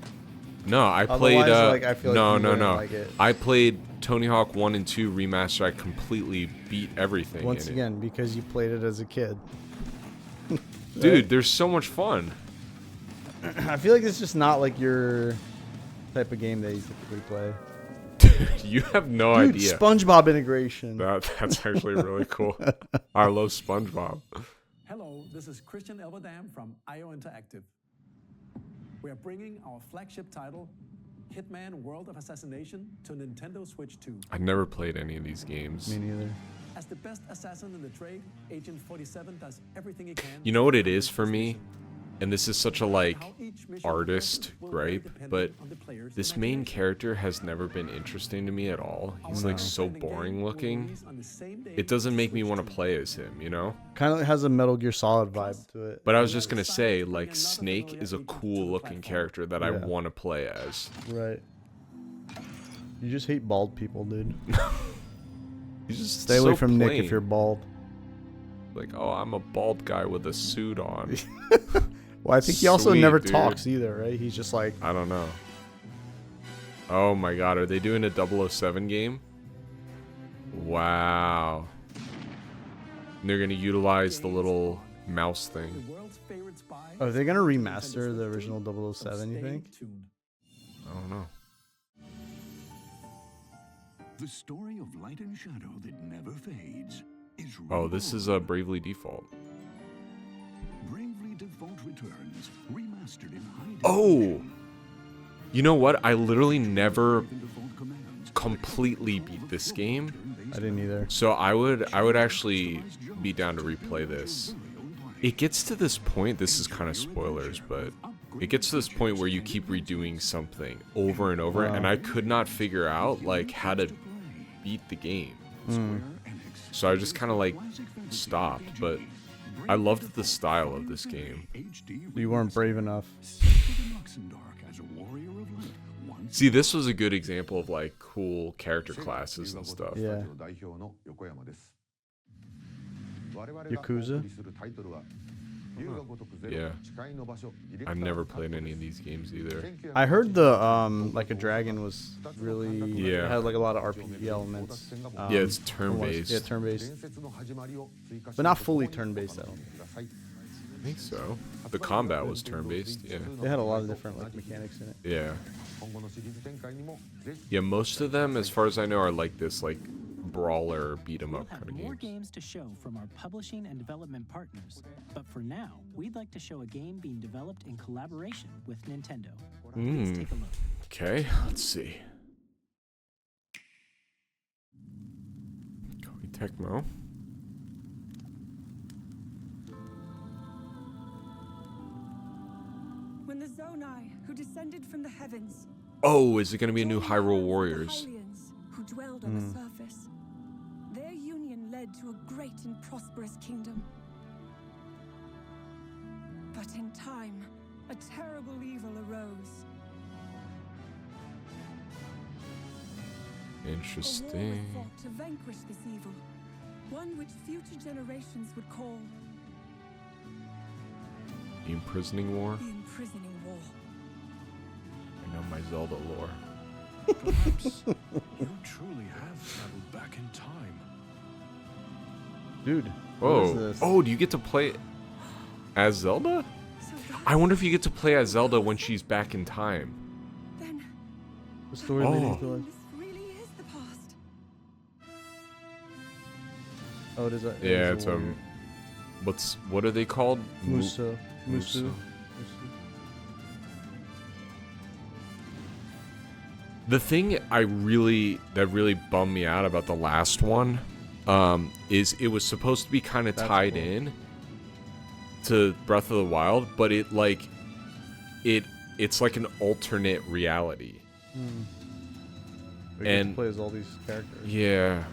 No, I Otherwise, played like, I feel like no, you no, wouldn't no. like it. I played Tony Hawk 1 and 2 remastered. I completely beat everything Once in again, because you played it as a kid. it. Dude, there's so much fun. I feel like it's just not like your type of game that you typically play. Dude, you have no Dude, idea. SpongeBob integration. That's actually really cool. I love SpongeBob. Hello, this is Christian Elverdam from IO Interactive. We are bringing our flagship title, Hitman World of Assassination, to Nintendo Switch 2. I never played any of these games. Me neither. As the best assassin in the trade, Agent 47 does everything he can. You know what it is for me? And this is such a like artist gripe, but this main character has never been interesting to me at all. He's like so boring looking. It doesn't make me want to play as him, you know? Kind of has a Metal Gear Solid vibe to it. But I was just gonna say, like, Snake is a cool looking character that I want to play as. Right. You just hate bald people, dude. He's just Stay away so from Nick plain. if you're bald. Like, oh, I'm a bald guy with a suit on. Well, I think he also Sweet, never dude. talks either, right? He's just like... I don't know. Oh my god, are they doing a 007 game? Wow. And they're gonna utilize the little mouse thing. Are they gonna remaster the original 007, you think? I don't know. The story of light and shadow that never fades is Oh, this is a Bravely Default. Bravely Default returns, remastered in high Oh! You know what? I literally never completely beat this game. I didn't either. So I would actually be down to replay this. It gets to this point, this is kind of spoilers, but it gets to this point where you keep redoing something over and over, and I could not figure out like how to beat the game. So I just kind of like stopped, but I loved the style of this game. You weren't brave enough. See, this was a good example of like cool character classes and stuff. Yeah. Yeah. I've never played any of these games either. I heard the Like a Dragon was really Yeah. it had like a lot of RPG elements. Yeah, it's turn-based. Yeah, turn-based. But not fully turn-based, I don't think. I think so. The combat was turn-based, yeah. They had a lot of different like mechanics in it. Yeah. Yeah, most of them, as far as I know, are like this, like brawler beat 'em We'll up have kind of more games. games to show from our publishing and development partners, but for now, we'd like to show a game being developed in collaboration with Nintendo. Let's take a look. Okay, let's see. Koei Tecmo. When the Zonai, who descended from the heavens, Oh, is it going to be a new Hyrule Warriors? Hylians, who dwelled on the surface, their union led to a great and prosperous kingdom. But in time, a terrible evil arose. A war was Interesting. fought to vanquish this evil, one which future generations would call The Imprisoning War? the Imprisoning War. I know my Zelda lore. Perhaps you truly have traveled back in time. Dude. what is Oh, this? oh, do you get to play as Zelda? I wonder if you get to play as Zelda when she's back in time. The story Oh. leading to like. This really is the past. Oh, it is a. Yeah, it is it's a warrior. what are they called? Muso. Muso. Musu. The thing that really bummed me out about the last one, is it was supposed to be kind of tied in to Breath of the Wild, but it's like an alternate reality. We get And to play as all these characters. yeah,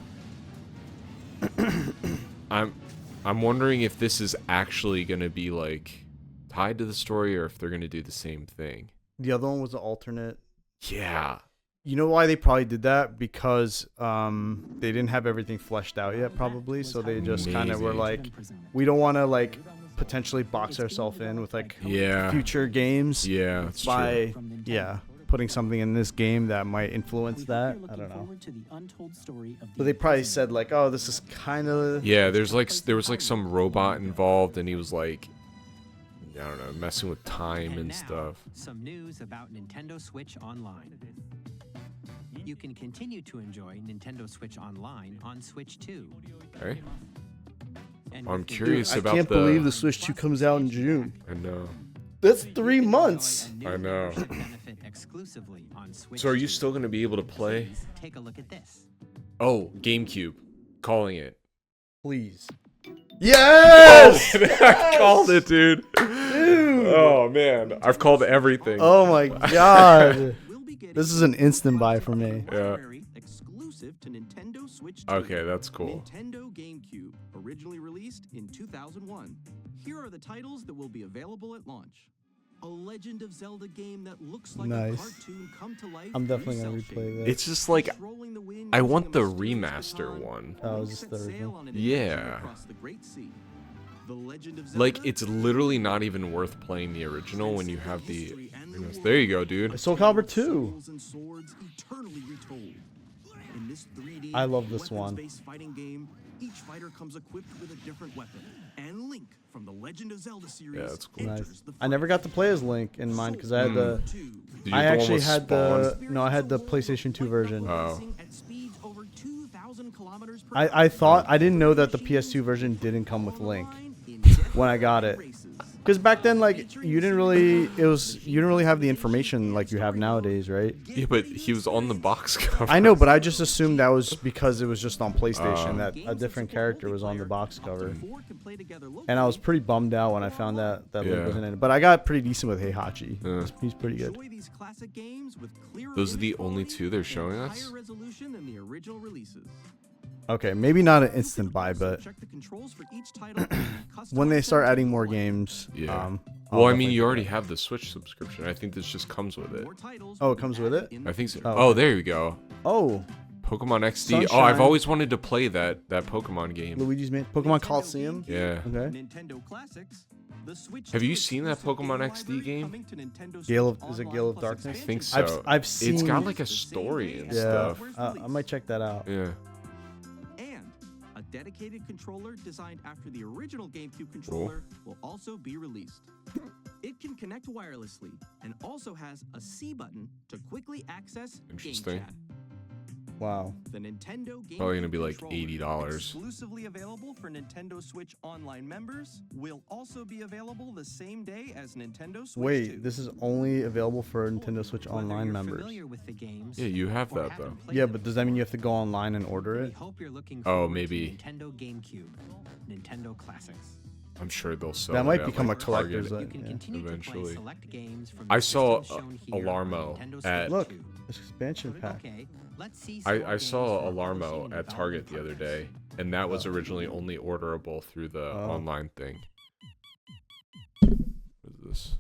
I'm wondering if this is actually gonna be like tied to the story or if they're gonna do the same thing. The other one was an alternate. Yeah. You know why they probably did that? Because they didn't have everything fleshed out yet, probably. So they just kind of were Maybe. like, we don't want to like potentially box ourselves in with like Yeah. future games. Yeah, that's by true. putting something in this game that might influence that. I don't know. But they probably said like, oh, this is kind of Yeah, there was like some robot involved, and he was like, I don't know, messing with time and now, stuff. Some news about Nintendo Switch Online. You can continue to enjoy Nintendo Switch Online on Switch 2. Okay. And I'm with the curious I about can't believe the Switch 2 comes out in June. I know. That's 3 months. I know. benefit exclusively on Switch So are you 2. still gonna be able to play? Please take a look at this. Oh, GameCube. Calling it. Please. Yes! I called it, dude. Oh man, I've called everything. Oh my god. This is an instant buy for me. Yeah. Exclusive to Nintendo Switch 2. Okay, that's cool. Nintendo GameCube, originally released in 2001. Here are the titles that will be available at launch. A Legend of Zelda game that looks like a Nice. cartoon come to life. I'm through definitely gonna cel-shading. replay this. It's just like Controlling the wind I using want a the mysterious remaster baton, one. Oh, Link is this sets the sail original? on an adventure Yeah. across the Great Sea. The Legend of Zelda, Like it's literally not even worth playing the original when you have the. There you go, dude. Soul Calibur 2. tales and swords eternally retold. In this 3D I love this one. weapons-based fighting game, each fighter comes equipped with a different weapon. And Link from the Legend of Zelda series Yeah, that's cool. Nice. I never got to play as Link in mine because I had the. Did you I get the one actually with had the. Spawn? No, I had the PlayStation 2 version. Oh. at speeds over 2,000 kilometers per I thought I didn't know that the PS2 version didn't come with Link when I got it. Because back then, like you didn't really have the information like you have nowadays, right? Yeah, but he was on the box cover. I know, but I just assumed that was because it was just on PlayStation that a different character was on the box cover, and I was pretty bummed out when I found that Link Yeah. wasn't in it. But I got pretty decent with Heihachi. He's pretty good. Enjoy these classic games with clearer Those are the image only quality two they're and showing higher us? resolution than the original releases. Okay, maybe not an instant buy, but Check the controls for each title. when they start adding more games, Yeah. I'll Well, I mean, definitely you do already that. have the Switch subscription. I think this just comes with it. Oh, it comes with it. I think so. Oh, Oh, okay. there you go. Oh, Pokemon XD. Sunshine. Oh, I've always wanted to play that Pokemon game. Luigi's Pokemon Coliseum. Yeah. Okay. Nintendo Classics, the Switch Have you 2 seen that exclusive Pokemon game XD library game? coming to Nintendo Gale Switch of, is it Online Gale of plus Darkness? I think expansion. so. I've seen. It's got like a story and Yeah. stuff. I might check that out. Yeah. And a dedicated controller designed after the original GameCube controller will also be released. It can connect wirelessly and also has a C button to quickly access Interesting. Game Chat. Wow. The Nintendo GameCube Probably gonna be like controller, $80. exclusively available for Nintendo Switch Online members, will also be available the same day as Nintendo Switch 2. Wait, this is only available for Nintendo Switch Whether Online you're members. familiar with the games Yeah, you have or that haven't though. played Yeah, them but does that mean you have to go online and order We it? hope you're looking Oh, forward maybe. to Nintendo GameCube, Nintendo Classics. I'm sure they'll sell That might it at, become like, a collector's Target item. You can continue to play eventually. select games from I the saw systems shown here on Alarmo Nintendo at Switch Look, 2. expansion pack. Okay, let's see some more I games saw from Alarmo publishing at and Target the other development day, and that was originally only orderable through the online thing. What is this?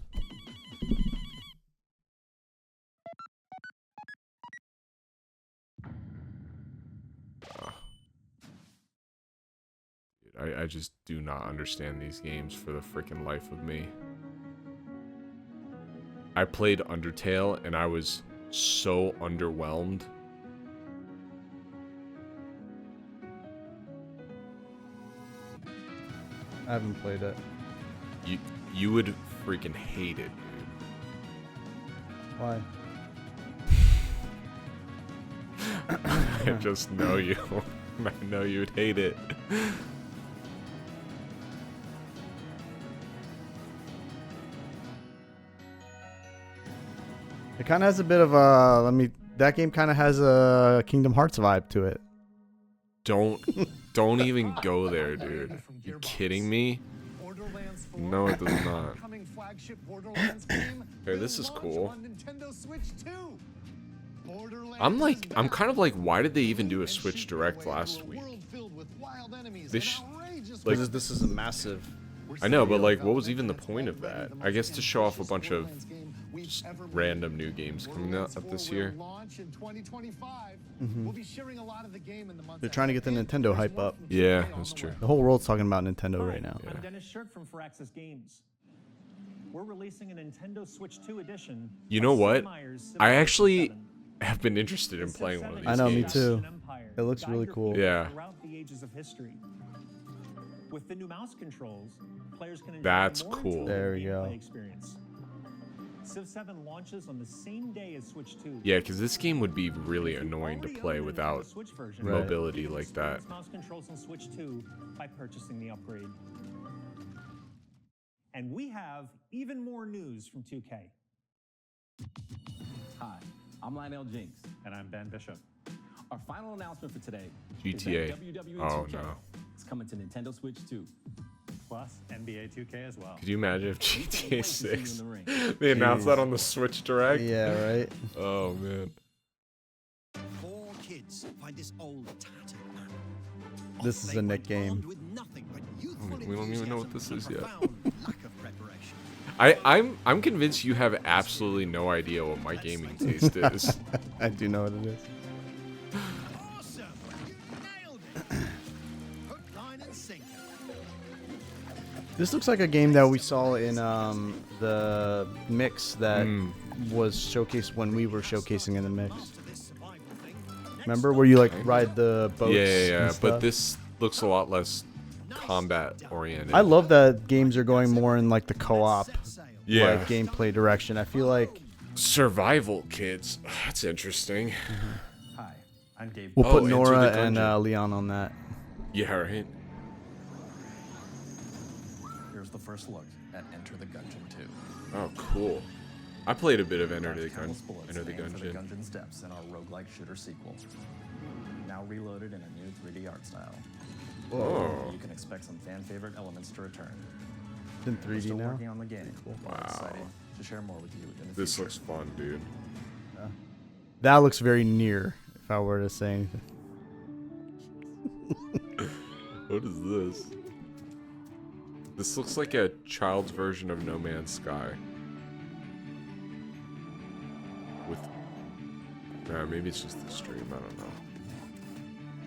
Ah. Dude, I just do not understand these games for the freaking life of me. I played Undertale and I was so underwhelmed. I haven't played it. You would freaking hate it, dude. Why? I just know you. I know you would hate it. It kind of has a bit of a. That game kind of has a Kingdom Hearts vibe to it. Don't even go there, dude. You kidding me? No, it does not. Hey, this is cool. I'm kind of like, why did they even do a Switch Direct last week? This is a massive. I know, but like, what was even the point of that? I guess to show off a bunch of just random new games coming out this year. They're trying to get the Nintendo hype up. Yeah, that's true. The whole world's talking about Nintendo right now. I'm Dennis Shirk from Firaxis Games. We're releasing a Nintendo Switch 2 edition. You know what? I actually have been interested in playing one of these I know, games. me too. It looks really cool. Yeah. Throughout the ages of history. With the new mouse controls, players can enjoy That's a more cool. intuitive There we gameplay go. experience. Civ 7 launches on the same day as Switch 2. Yeah, because this game would be really annoying to play without mobility like that. Mouse controls on Switch 2 by purchasing the upgrade. And we have even more news from 2K. Hi, I'm Lionel Jinks. And I'm Ben Bishop. Our final announcement for today GTA. is that WWE Oh, 2K no. is coming to Nintendo Switch 2. Plus NBA 2K as well. Could you imagine if GTA 6 in the ring. they announced that on the Switch Direct? Yeah, right. Oh man. Four kids find this old tattered man. This is a Nick game. With nothing but youthful We don't even know what this enthusiasm is and yet. profound lack of preparation. I'm convinced you have absolutely no idea what my gaming taste is. I do know what it is. Awesome! You nailed it! Hook, line, and sinker. This looks like a game that we saw in the mix that was showcased when we were showcasing in the mix. Remember where you like ride the boats? Yeah. and But stuff? this looks a lot less combat oriented. I love that games are going more in like the co-op, Yeah. like gameplay direction. I feel like survival kids. That's interesting. Hi, I'm Dave. we'll put Enter Nora the and Gungeon. Leon on that. Yeah, right. Here's the first look at Enter the Gungeon 2. Oh, cool. I played a bit of Enter the Countless bullets Gungeon. aimed for the Gungeon steps in our roguelike shooter sequel. Now reloaded in a new 3D art style. Whoa. You can expect some fan favorite elements to return. It's in We're 3D still now. working on the game. Wow. I'm excited to share more with you in the This future. looks fun, dude. That looks very near. If I were to say anything. What is this? This looks like a child's version of No Man's Sky. With maybe it's just the stream, I don't know.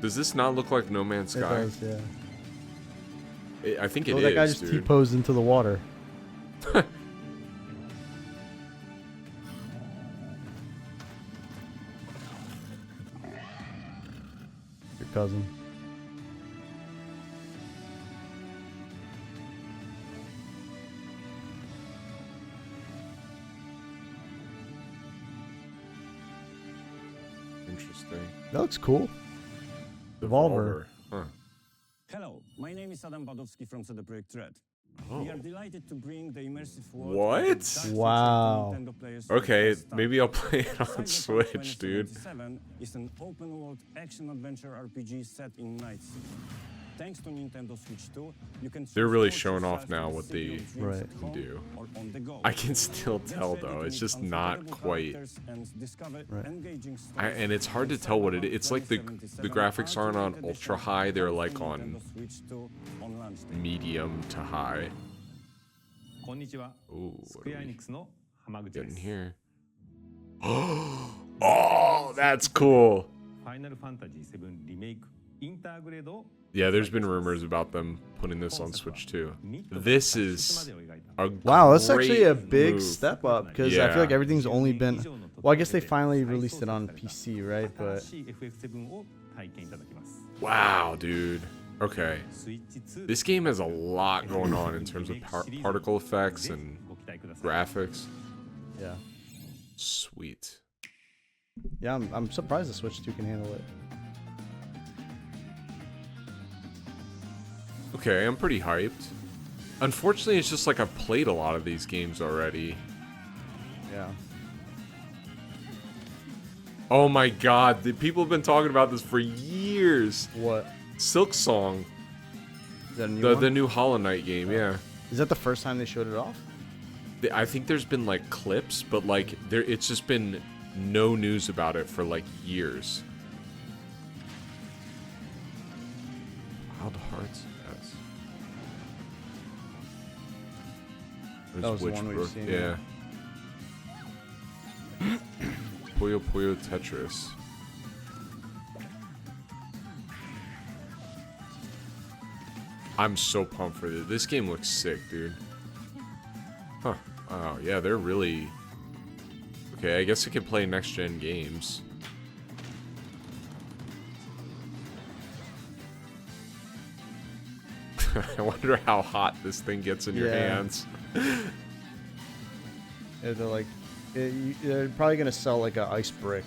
Does this not look like No Man's It Sky? does, yeah. I think it is. That guy just dude. T-posed into the water. Your cousin. Interesting. That looks cool. Devolver. Huh. Hello, my name is Adam Badowski from CD Projekt Red. Oh. We are delighted to bring the immersive world What? of Dark Souls Wow. to Nintendo players for the Okay, first time. maybe I'll play it on Cyberpunk Switch, dude. 2077 is an open-world action-adventure RPG set in Night City. Thanks to Nintendo Switch 2, you can They're really transport showing off yourself now to the what city they of dreams Right. at home do. or on the go. I can still Get tell ready though, to it's meet just not unforgettable quite. characters and discover Right. engaging stories And it's hard to in tell what it is. Cyberpunk It's like the 2077 graphics aren't on Ultimate ultra Edition high, they're comes like to on Nintendo Switch 2 on launch day. medium to high. こんにちは。 Ooh, ス what クエ are アエ we ニックスの浜口で getting す。 here? Oh, that's cool. ファイナルファンタジー7リメイクインターグレードを Yeah, there's been rumors about them putting this on Switch too. This is a Wow, that's actually a great big move. step up because I Yeah. feel like everything's only been. Well, I guess they finally released it on PC, right? 新 But しい FF7 を体験いただきます。 Wow, dude. Okay. スイッチ2 This game has a lot going on in terms of particle effects and ご期待ください。 graphics. yeah, Sweet. yeah, I'm surprised the Switch 2 can handle it. Okay, I'm pretty hyped. Unfortunately, it's just like I've played a lot of these games already. Yeah. Oh my god, the people have been talking about this for years. What? Silk Song. Is that a new The one? new Hollow Knight game, yeah. Is that the first time they showed it off? I think there's been like clips, but like it's just been no news about it for like years. Wild Hearts, yes. That was the one we've seen, yeah. Puyo Puyo Tetris. I'm so pumped for this. This game looks sick, dude. Huh. Wow, yeah, they're really... Okay, I guess I can play next-gen games. I wonder how hot this thing gets in your Yeah. hands. Yeah, they're like, they're probably gonna sell like a ice brick,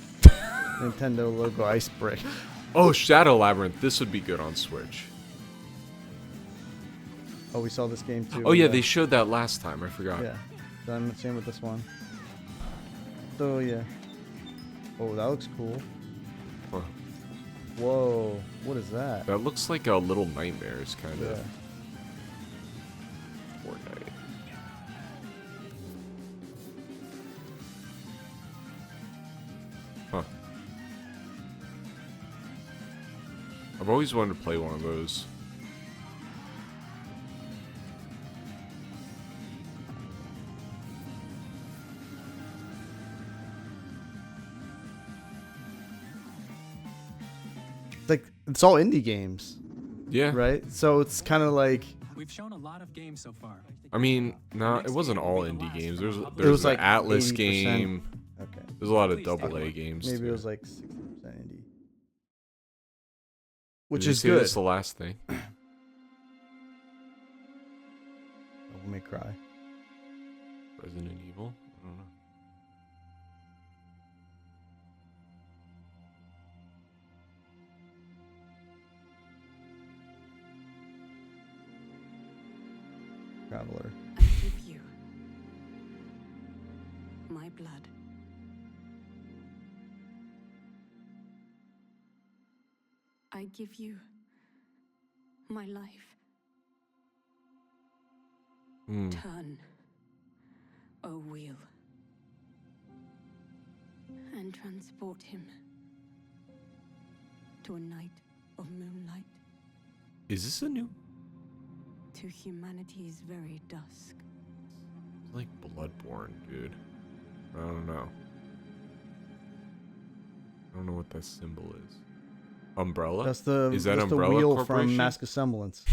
Nintendo logo ice brick. Oh, Shadow Labyrinth. This would be good on Switch. Oh, we saw this game too. Oh yeah, they showed that last time. I forgot. Yeah, done same with this one. So yeah. Oh, that looks cool. Huh. Whoa, what is that? That looks like a Little Nightmares kind Yeah. of. Fortnite. Huh. I've always wanted to play one of those. Like it's all indie games. Yeah. Right. So it's kind of like We've shown a lot of games so far. I mean, no, it wasn't all indie games. There's was the like Atlas 80%. game. Okay. There's a lot of AA games. maybe too. it was like 60% indie, which Did you is say good. This the last thing. Devil May Cry. Resident Evil. I don't know. Traveler. I give you my blood. I give you my life. Hmm. Turn, O wheel, and transport him to a night of moonlight, Is this a new to humanity's very dusk. like Bloodborne, dude? I don't know. I don't know what that symbol is. Umbrella? That's the Is that that's the Umbrella wheel Corporation? from Mask of Semblance.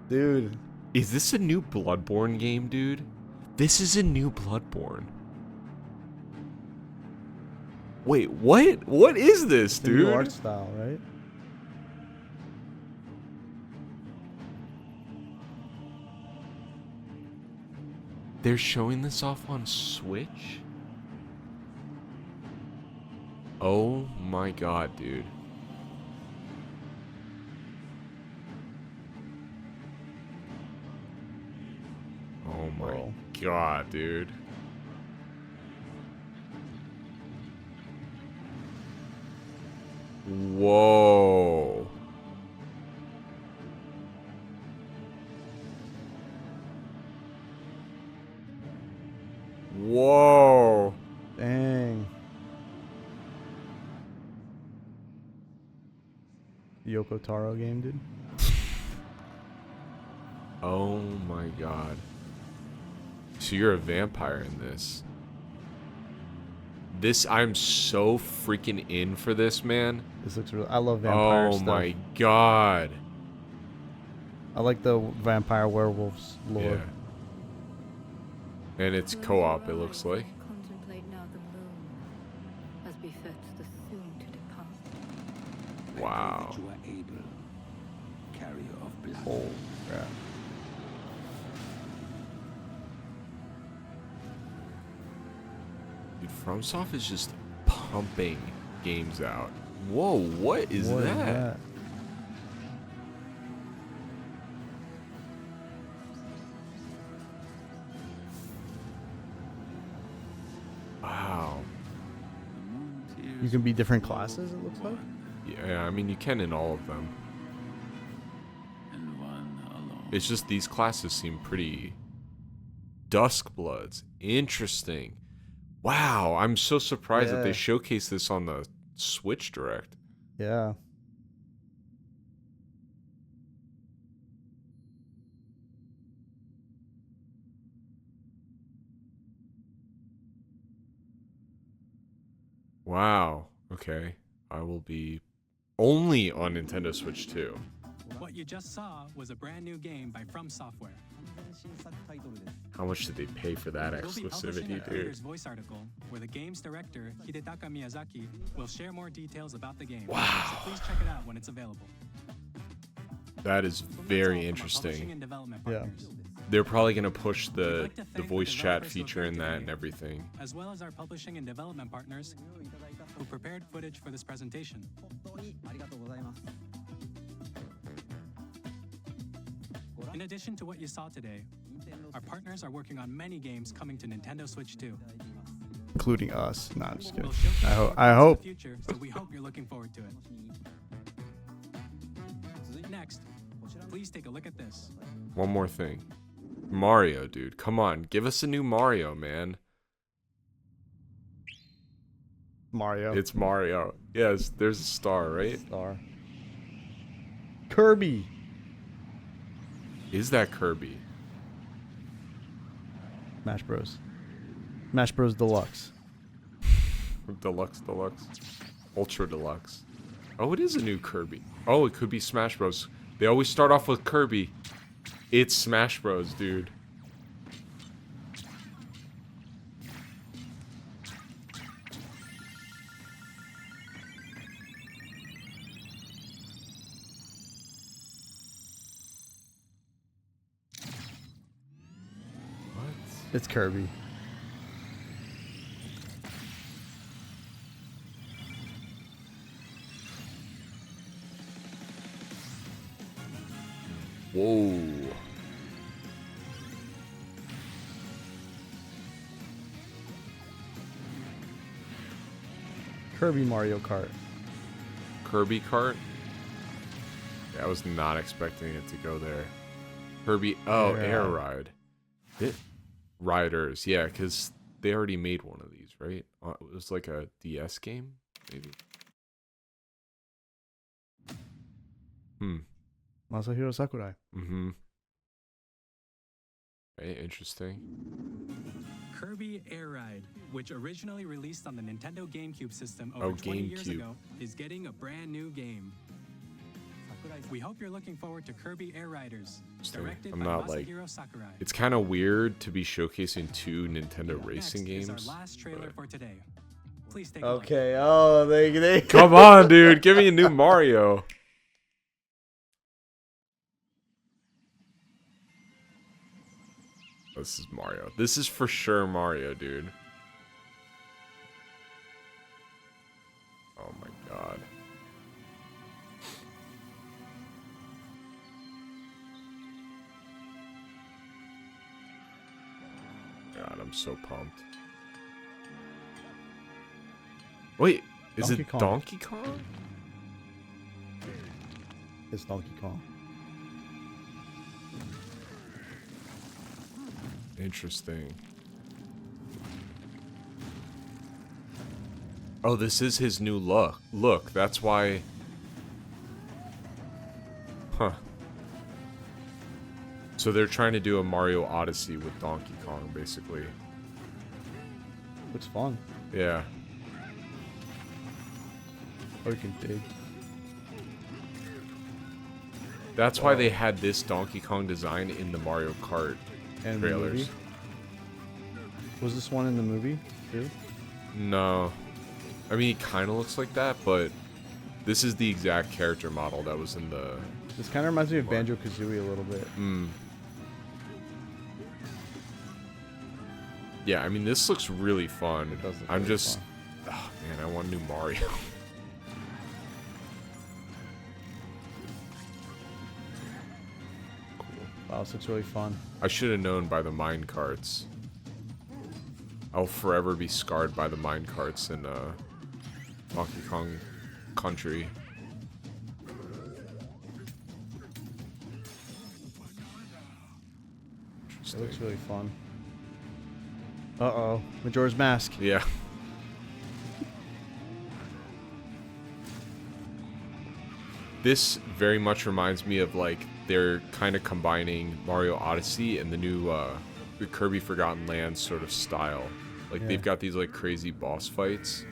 Dude. Is this a new Bloodborne game, dude? This is a new Bloodborne. Wait, what? What is this, The dude? new art style, right? They're showing this off on Switch? Oh my god, dude. Oh my god, dude. Whoa. Whoa. Dang. Yoko Taro game, dude. Oh my god. So you're a vampire in this. I'm so freaking in for this, man. This looks real. I love vampire stuff. Oh my god. I like the vampire werewolves lore. Yeah. And it's co-op, it looks like. Contemplate now the moon, as befits the soon to depart. Wow. You are able, carrier of blood. Oh, yeah. Dude, FromSoft is just pumping games out. Whoa, what is that? Wow. You can be different classes, it looks like? Yeah, I mean, you can in all of them. It's just these classes seem pretty... Duskbloods. Interesting. Wow, I'm so surprised that they showcased this on the Switch Direct. Yeah. Wow. Okay. I will be only on Nintendo Switch 2. What you just saw was a brand new game by From Software. How much did they pay for that We'll be publishing a exclusivity, creator's dude? voice article where the game's director, Hidetaka Miyazaki, will share more details about the game. Wow. So please check it out when it's available. That is very interesting. And development Yeah. partners, They're probably going to push the like to thank the voice chat developers feature in located that here, and everything. as well as our publishing and development partners who prepared footage for this presentation. In addition to what you saw today, our partners are working on many games coming to Nintendo Switch 2. Including us. Nah, I'm just kidding. We'll showcase I more I games in hope. the future, so we hope you're looking forward to it. Next, please take a look at this. One more thing. Mario, dude. Come on. Give us a new Mario, man. Mario. It's Mario. Yes, there's a star, right? Star. Kirby. Is that Kirby? Smash Bros. Smash Bros. Deluxe. Deluxe. Ultra Deluxe. Oh, it is a new Kirby. Oh, it could be Smash Bros. They always start off with Kirby. It's Smash Bros, dude. It's Kirby. Whoa. Kirby Mario Kart. Kirby Kart? Yeah, I was not expecting it to go there. Kirby, oh, Air Ride. Riders, yeah, because they already made one of these, right? It was like a DS game, maybe? Masahiro Sakurai. Mm-hmm. Okay, interesting. Kirby Air Ride, which originally released on the Nintendo GameCube system over 20 years GameCube. ago, is getting a brand new game. We hope you're looking forward to Kirby Air Riders, directed I'm by not like. Masahiro Sakurai. It's kind of weird to be showcasing 2 Nintendo Next racing is games. our last trailer but- for today. Please take a look. Okay. Oh, they Come on, dude. Give me a new Mario. This is Mario. This is for sure Mario, dude. Oh my god. God, I'm so pumped. Wait, is Donkey it Kong. Donkey Kong? It's Donkey Kong. Interesting. Oh, this is his new look. Look, that's why. Huh. So they're trying to do a Mario Odyssey with Donkey Kong, basically. Looks fun. Yeah. Or you can dig. That's why they had this Donkey Kong design in the Mario Kart And the trailers. movie? Was this one in the movie too? No. I mean, he kind of looks like that, but this is the exact character model that was in the... This kind of reminds me of Banjo-Kazooie a little bit. Yeah, I mean, this looks really fun. It does look I'm really just... fun. Oh, man, I want new Mario. Wow, this looks really fun. I should have known by the mine carts. I'll forever be scarred by the mine carts in Donkey Kong Country. It looks really fun. Uh-oh. Majora's Mask. Yeah. This very much reminds me of, like, they're kind of combining Mario Odyssey and the new the Kirby Forgotten Lands sort of style. Like, Yeah. they've got these, like, crazy boss fights.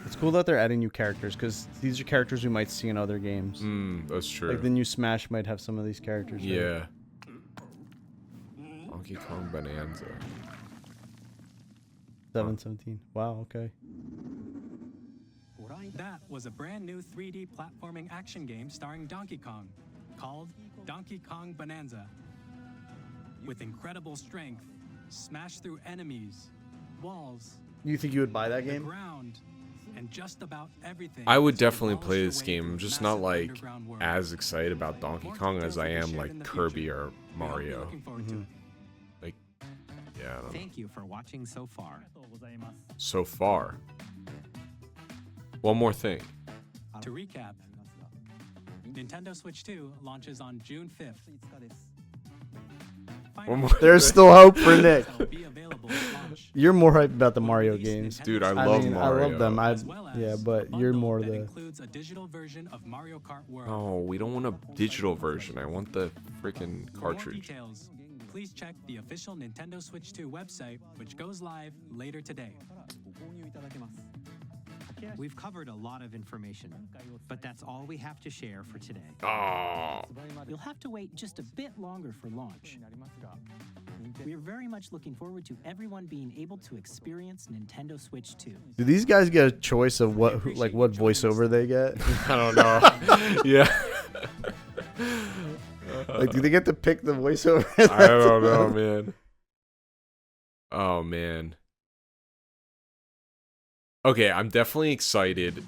It's cool that they're adding new characters, because these are characters we might see in other games. That's true. Like the new Smash might have some of these characters. right? Yeah. Donkey Kong Bonanza. 717. Wow, okay. That was a brand new 3D platforming action game starring Donkey Kong, called Donkey Kong Bonanza. With incredible strength, smash through enemies, walls, You think you would buy that the game? ground, and just about everything. I would to definitely demolish play your this way game. through I'm a just not, massive like, underground world. as excited about Donkey Kong as I am, like, Kirby or We hope you're Mario. looking forward to it. Like, yeah, I don't know. Thank you for watching so far. So far. One more thing. To recap, Nintendo Switch 2 launches on June 5th. One more There's thing. still hope for Nick. Will be available at launch. You're more hyped about the Mario games. Dude, I love I Mario. love them. As well as Yeah, but a you're bundle more that the... includes a digital version of Mario Kart World. Oh, we don't want a digital version. I want the freaking For more cartridge. details, please check the official Nintendo Switch 2 website, which goes live later today. We've covered a lot of information, but that's all we have to share for today. Oh. You'll have to wait just a bit longer for launch. We're very much looking forward to everyone being able to experience Nintendo Switch 2. Do these guys get a choice of what voiceover they get? I don't know. Yeah. Like, do they get to pick the voiceover? I don't know, man. Oh, man. Okay, I'm definitely excited.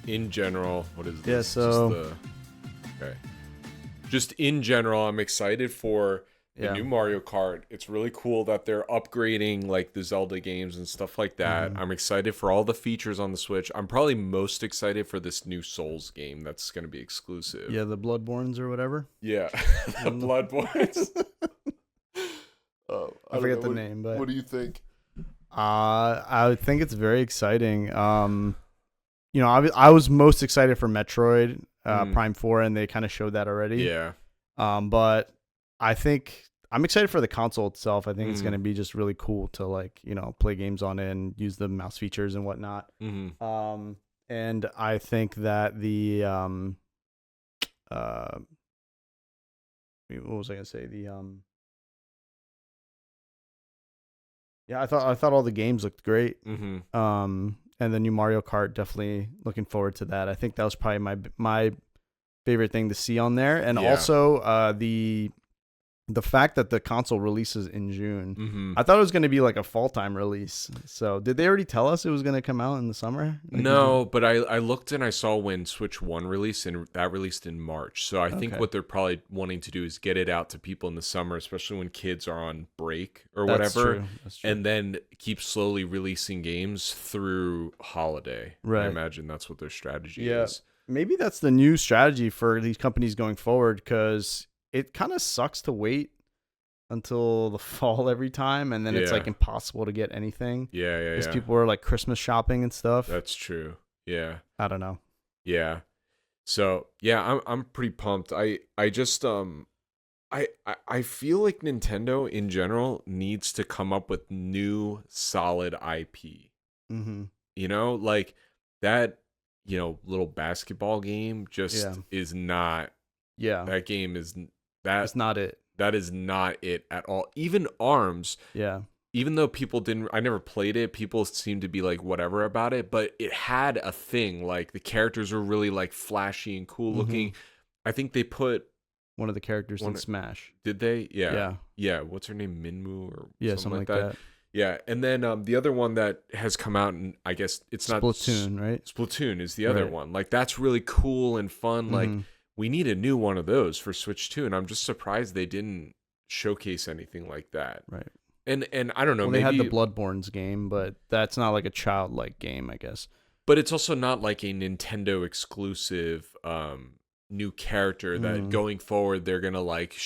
In general, what is this? Yeah, so- Okay. Just in general, I'm excited for the Yeah. new Mario Kart. It's really cool that they're upgrading, like, the Zelda games and stuff like that. Mhm. I'm excited for all the features on the Switch. I'm probably most excited for this new Souls game that's going to be exclusive. Yeah, the Bloodborns or whatever. Yeah, the Bloodborns. I forget the name, but what do you think? I think it's very exciting. You know, I was most excited for Metroid Prime 4, and they kind of showed that already. Yeah. But I think I'm excited for the console itself. I think it's Mhm. going to be just really cool to like, play games on it and use the mouse features and whatnot. Mm-hmm. And I think that what was I going to say? Yeah, I thought all the games looked great. Mm-hmm. And the new Mario Kart, definitely looking forward to that. I think that was probably my favorite thing to see on there, and Yeah. also the fact that the console releases in June. Mm-hmm. I thought it was going to be like a fall time release. So did they already tell us it was going to come out in the summer? Like, No, but I looked and I saw when Switch 1 released, and that released in March. So I think Okay. what they're probably wanting to do is get it out to people in the summer, especially when kids are on break or That's whatever. true. That's true. And then keep slowly releasing games through holiday. I Right. imagine that's what their strategy Yeah. is. Maybe that's the new strategy for these companies going forward, because it kind of sucks to wait until the fall every time, and then it's Yeah. like impossible to get anything. Yeah, yeah, Because yeah. people are like Christmas shopping and stuff. That's true. Yeah. I don't know. Yeah. So yeah, I'm pretty pumped. I just I feel like Nintendo in general needs to come up with new solid IP. Mm-hmm. Like that, little basketball game just Yeah. is not. Yeah. That game is that. That's not it. That is not it at all. Even ARMS. Yeah. Even though I never played it, people seem to be like whatever about it, but it had a thing. Like the characters were really like flashy and cool looking. I think they put one of the characters in Smash. Did they? Yeah. Yeah. Yeah. What's her name? Minmu or something like that. Yeah. And then the other one that has come out, and I guess it's not Splatoon, right? Splatoon is the other Right. one. Like that's really cool and fun. Like Mhm. we need a new one of those for Switch 2, and I'm just surprised they didn't showcase anything like that. Right. And I don't know, Well, maybe they had the Bloodborne's game, but that's not like a childlike game, I guess. but it's also not like a Nintendo exclusive new character that going forward they're gonna like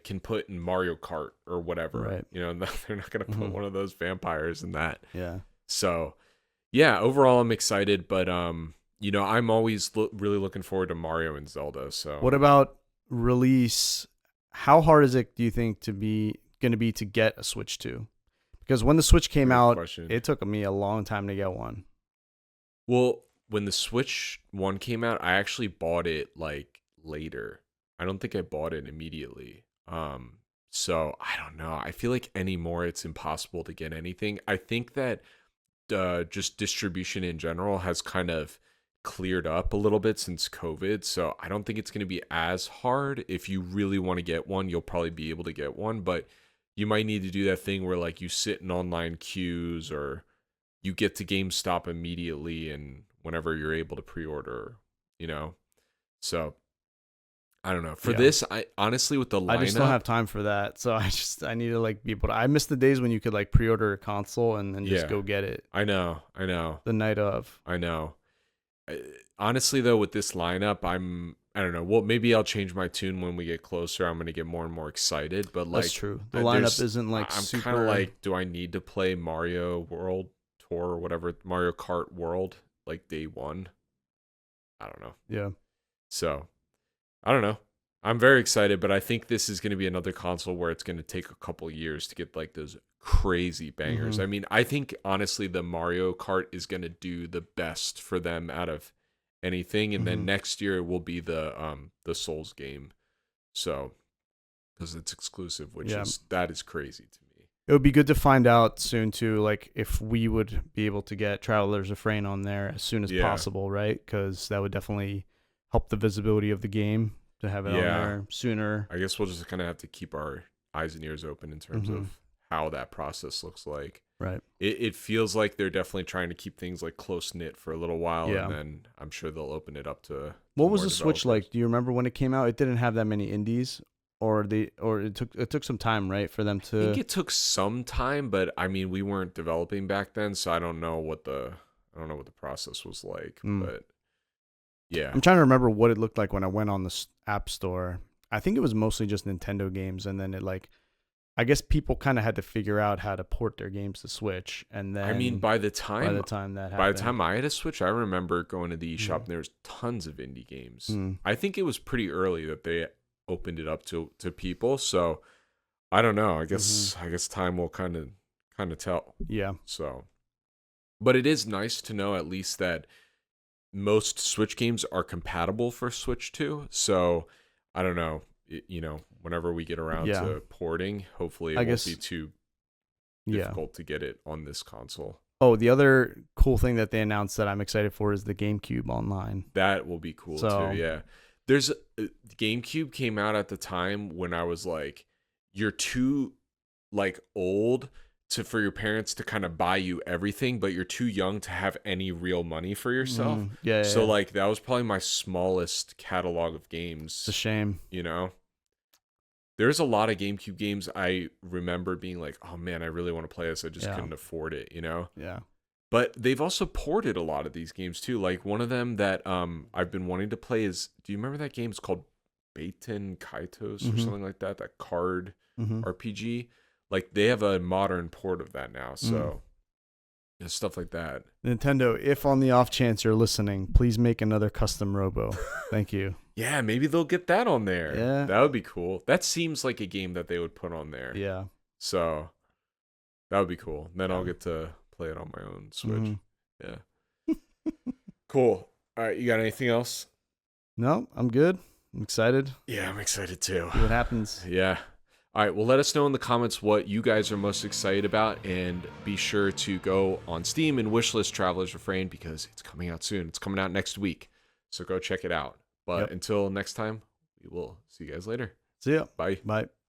can put in Mario Kart or whatever. Right. They're not gonna put one of those vampires in that. Yeah. So yeah, overall I'm excited, but I'm always really looking forward to Mario and Zelda. So What about release? How hard is it, do you think, going to be to get a Switch 2? Because when the Switch came Great out, question. it took me a long time to get one. Well, when the Switch 1 came out, I actually bought it like later. I don't think I bought it immediately. So I don't know. I feel like anymore it's impossible to get anything. I think that just distribution in general has kind of cleared up a little bit since COVID. So I don't think it's going to be as hard. If you really want to get one, you'll probably be able to get one, but you might need to do that thing where like you sit in online queues, or you get to GameStop immediately and whenever you're able to pre-order, So I don't know. For this, I honestly with the lineup, I just don't have time for that. So I need to like be able to. I miss the days when you could like pre-order a console and then just go get it. I know. The night of. I know. Honestly though, with this lineup, I don't know. Well, maybe I'll change my tune when we get closer. I'm going to get more and more excited, but like That's true. The lineup isn't like I'm super. kind of like, do I need to play Mario World Tour or whatever, Mario Kart World, like day one? I don't know. Yeah. So, I don't know. I'm very excited, but I think this is going to be another console where it's going to take a couple years to get like those crazy bangers. Mhm. I mean, I think honestly the Mario Kart is going to do the best for them out of anything, and then next year it will be the Souls game. So, because it's exclusive, which is crazy to me. It would be good to find out soon too, like if we would be able to get Traveler's Refrain on there as soon as possible, right? Because that would definitely help the visibility of the game to have it on there sooner. I guess we'll just kind of have to keep our eyes and ears open in terms of how that process looks like. Right. It feels like they're definitely trying to keep things like close knit for a little while, Yeah. and then I'm sure they'll open it up to. What was more the Switch developers. like? Do you remember when it came out? It didn't have that many indies, or it took some time, right, for them to. I think it took some time, but I mean, we weren't developing back then, so I don't know what the process was like. But yeah, I'm trying to remember what it looked like when I went on the App Store. I think it was mostly just Nintendo games, and then it like. I guess people kind of had to figure out how to port their games to Switch, and then I mean, by the time that happened, by the time I had a Switch, I remember going to the eShop and there was tons of indie games. I think it was pretty early that they opened it up to people, so I don't know. I guess time will kind of tell. Yeah. So, but it is nice to know at least that most Switch games are compatible for Switch 2. So, I don't know. Whenever we get around to porting, hopefully it won't be too difficult to get it on this console. Oh, the other cool thing that they announced that I'm excited for is the GameCube Online. That will be cool too. Yeah. There's GameCube came out at the time when I was like, you're too like old for your parents to kind of buy you everything, but you're too young to have any real money for yourself. So like that was probably my smallest catalog of games. It's a shame. There's a lot of GameCube games I remember being like, oh man, I really want to play this. I just couldn't afford it, Yeah. But they've also ported a lot of these games too. Like one of them that I've been wanting to play is, do you remember that game? It's called Baten Kaitos or something like that. That card RPG. Like they have a modern port of that now. So stuff like that. Nintendo, if on the off chance you're listening, please make another custom Robo. Thank you. Yeah, maybe they'll get that on there. Yeah. That would be cool. That seems like a game that they would put on there. Yeah. So that would be cool. Then I'll get to play it on my own Switch. Yeah. Cool. All right, you got anything else? No, I'm good. I'm excited. Yeah, I'm excited too. See what happens. Yeah. All right, well, let us know in the comments what you guys are most excited about, and be sure to go on Steam and wishlist Traveler's Refrain because it's coming out soon. It's coming out next week, so go check it out. But until next time, we will see you guys later. See ya. Bye. Bye.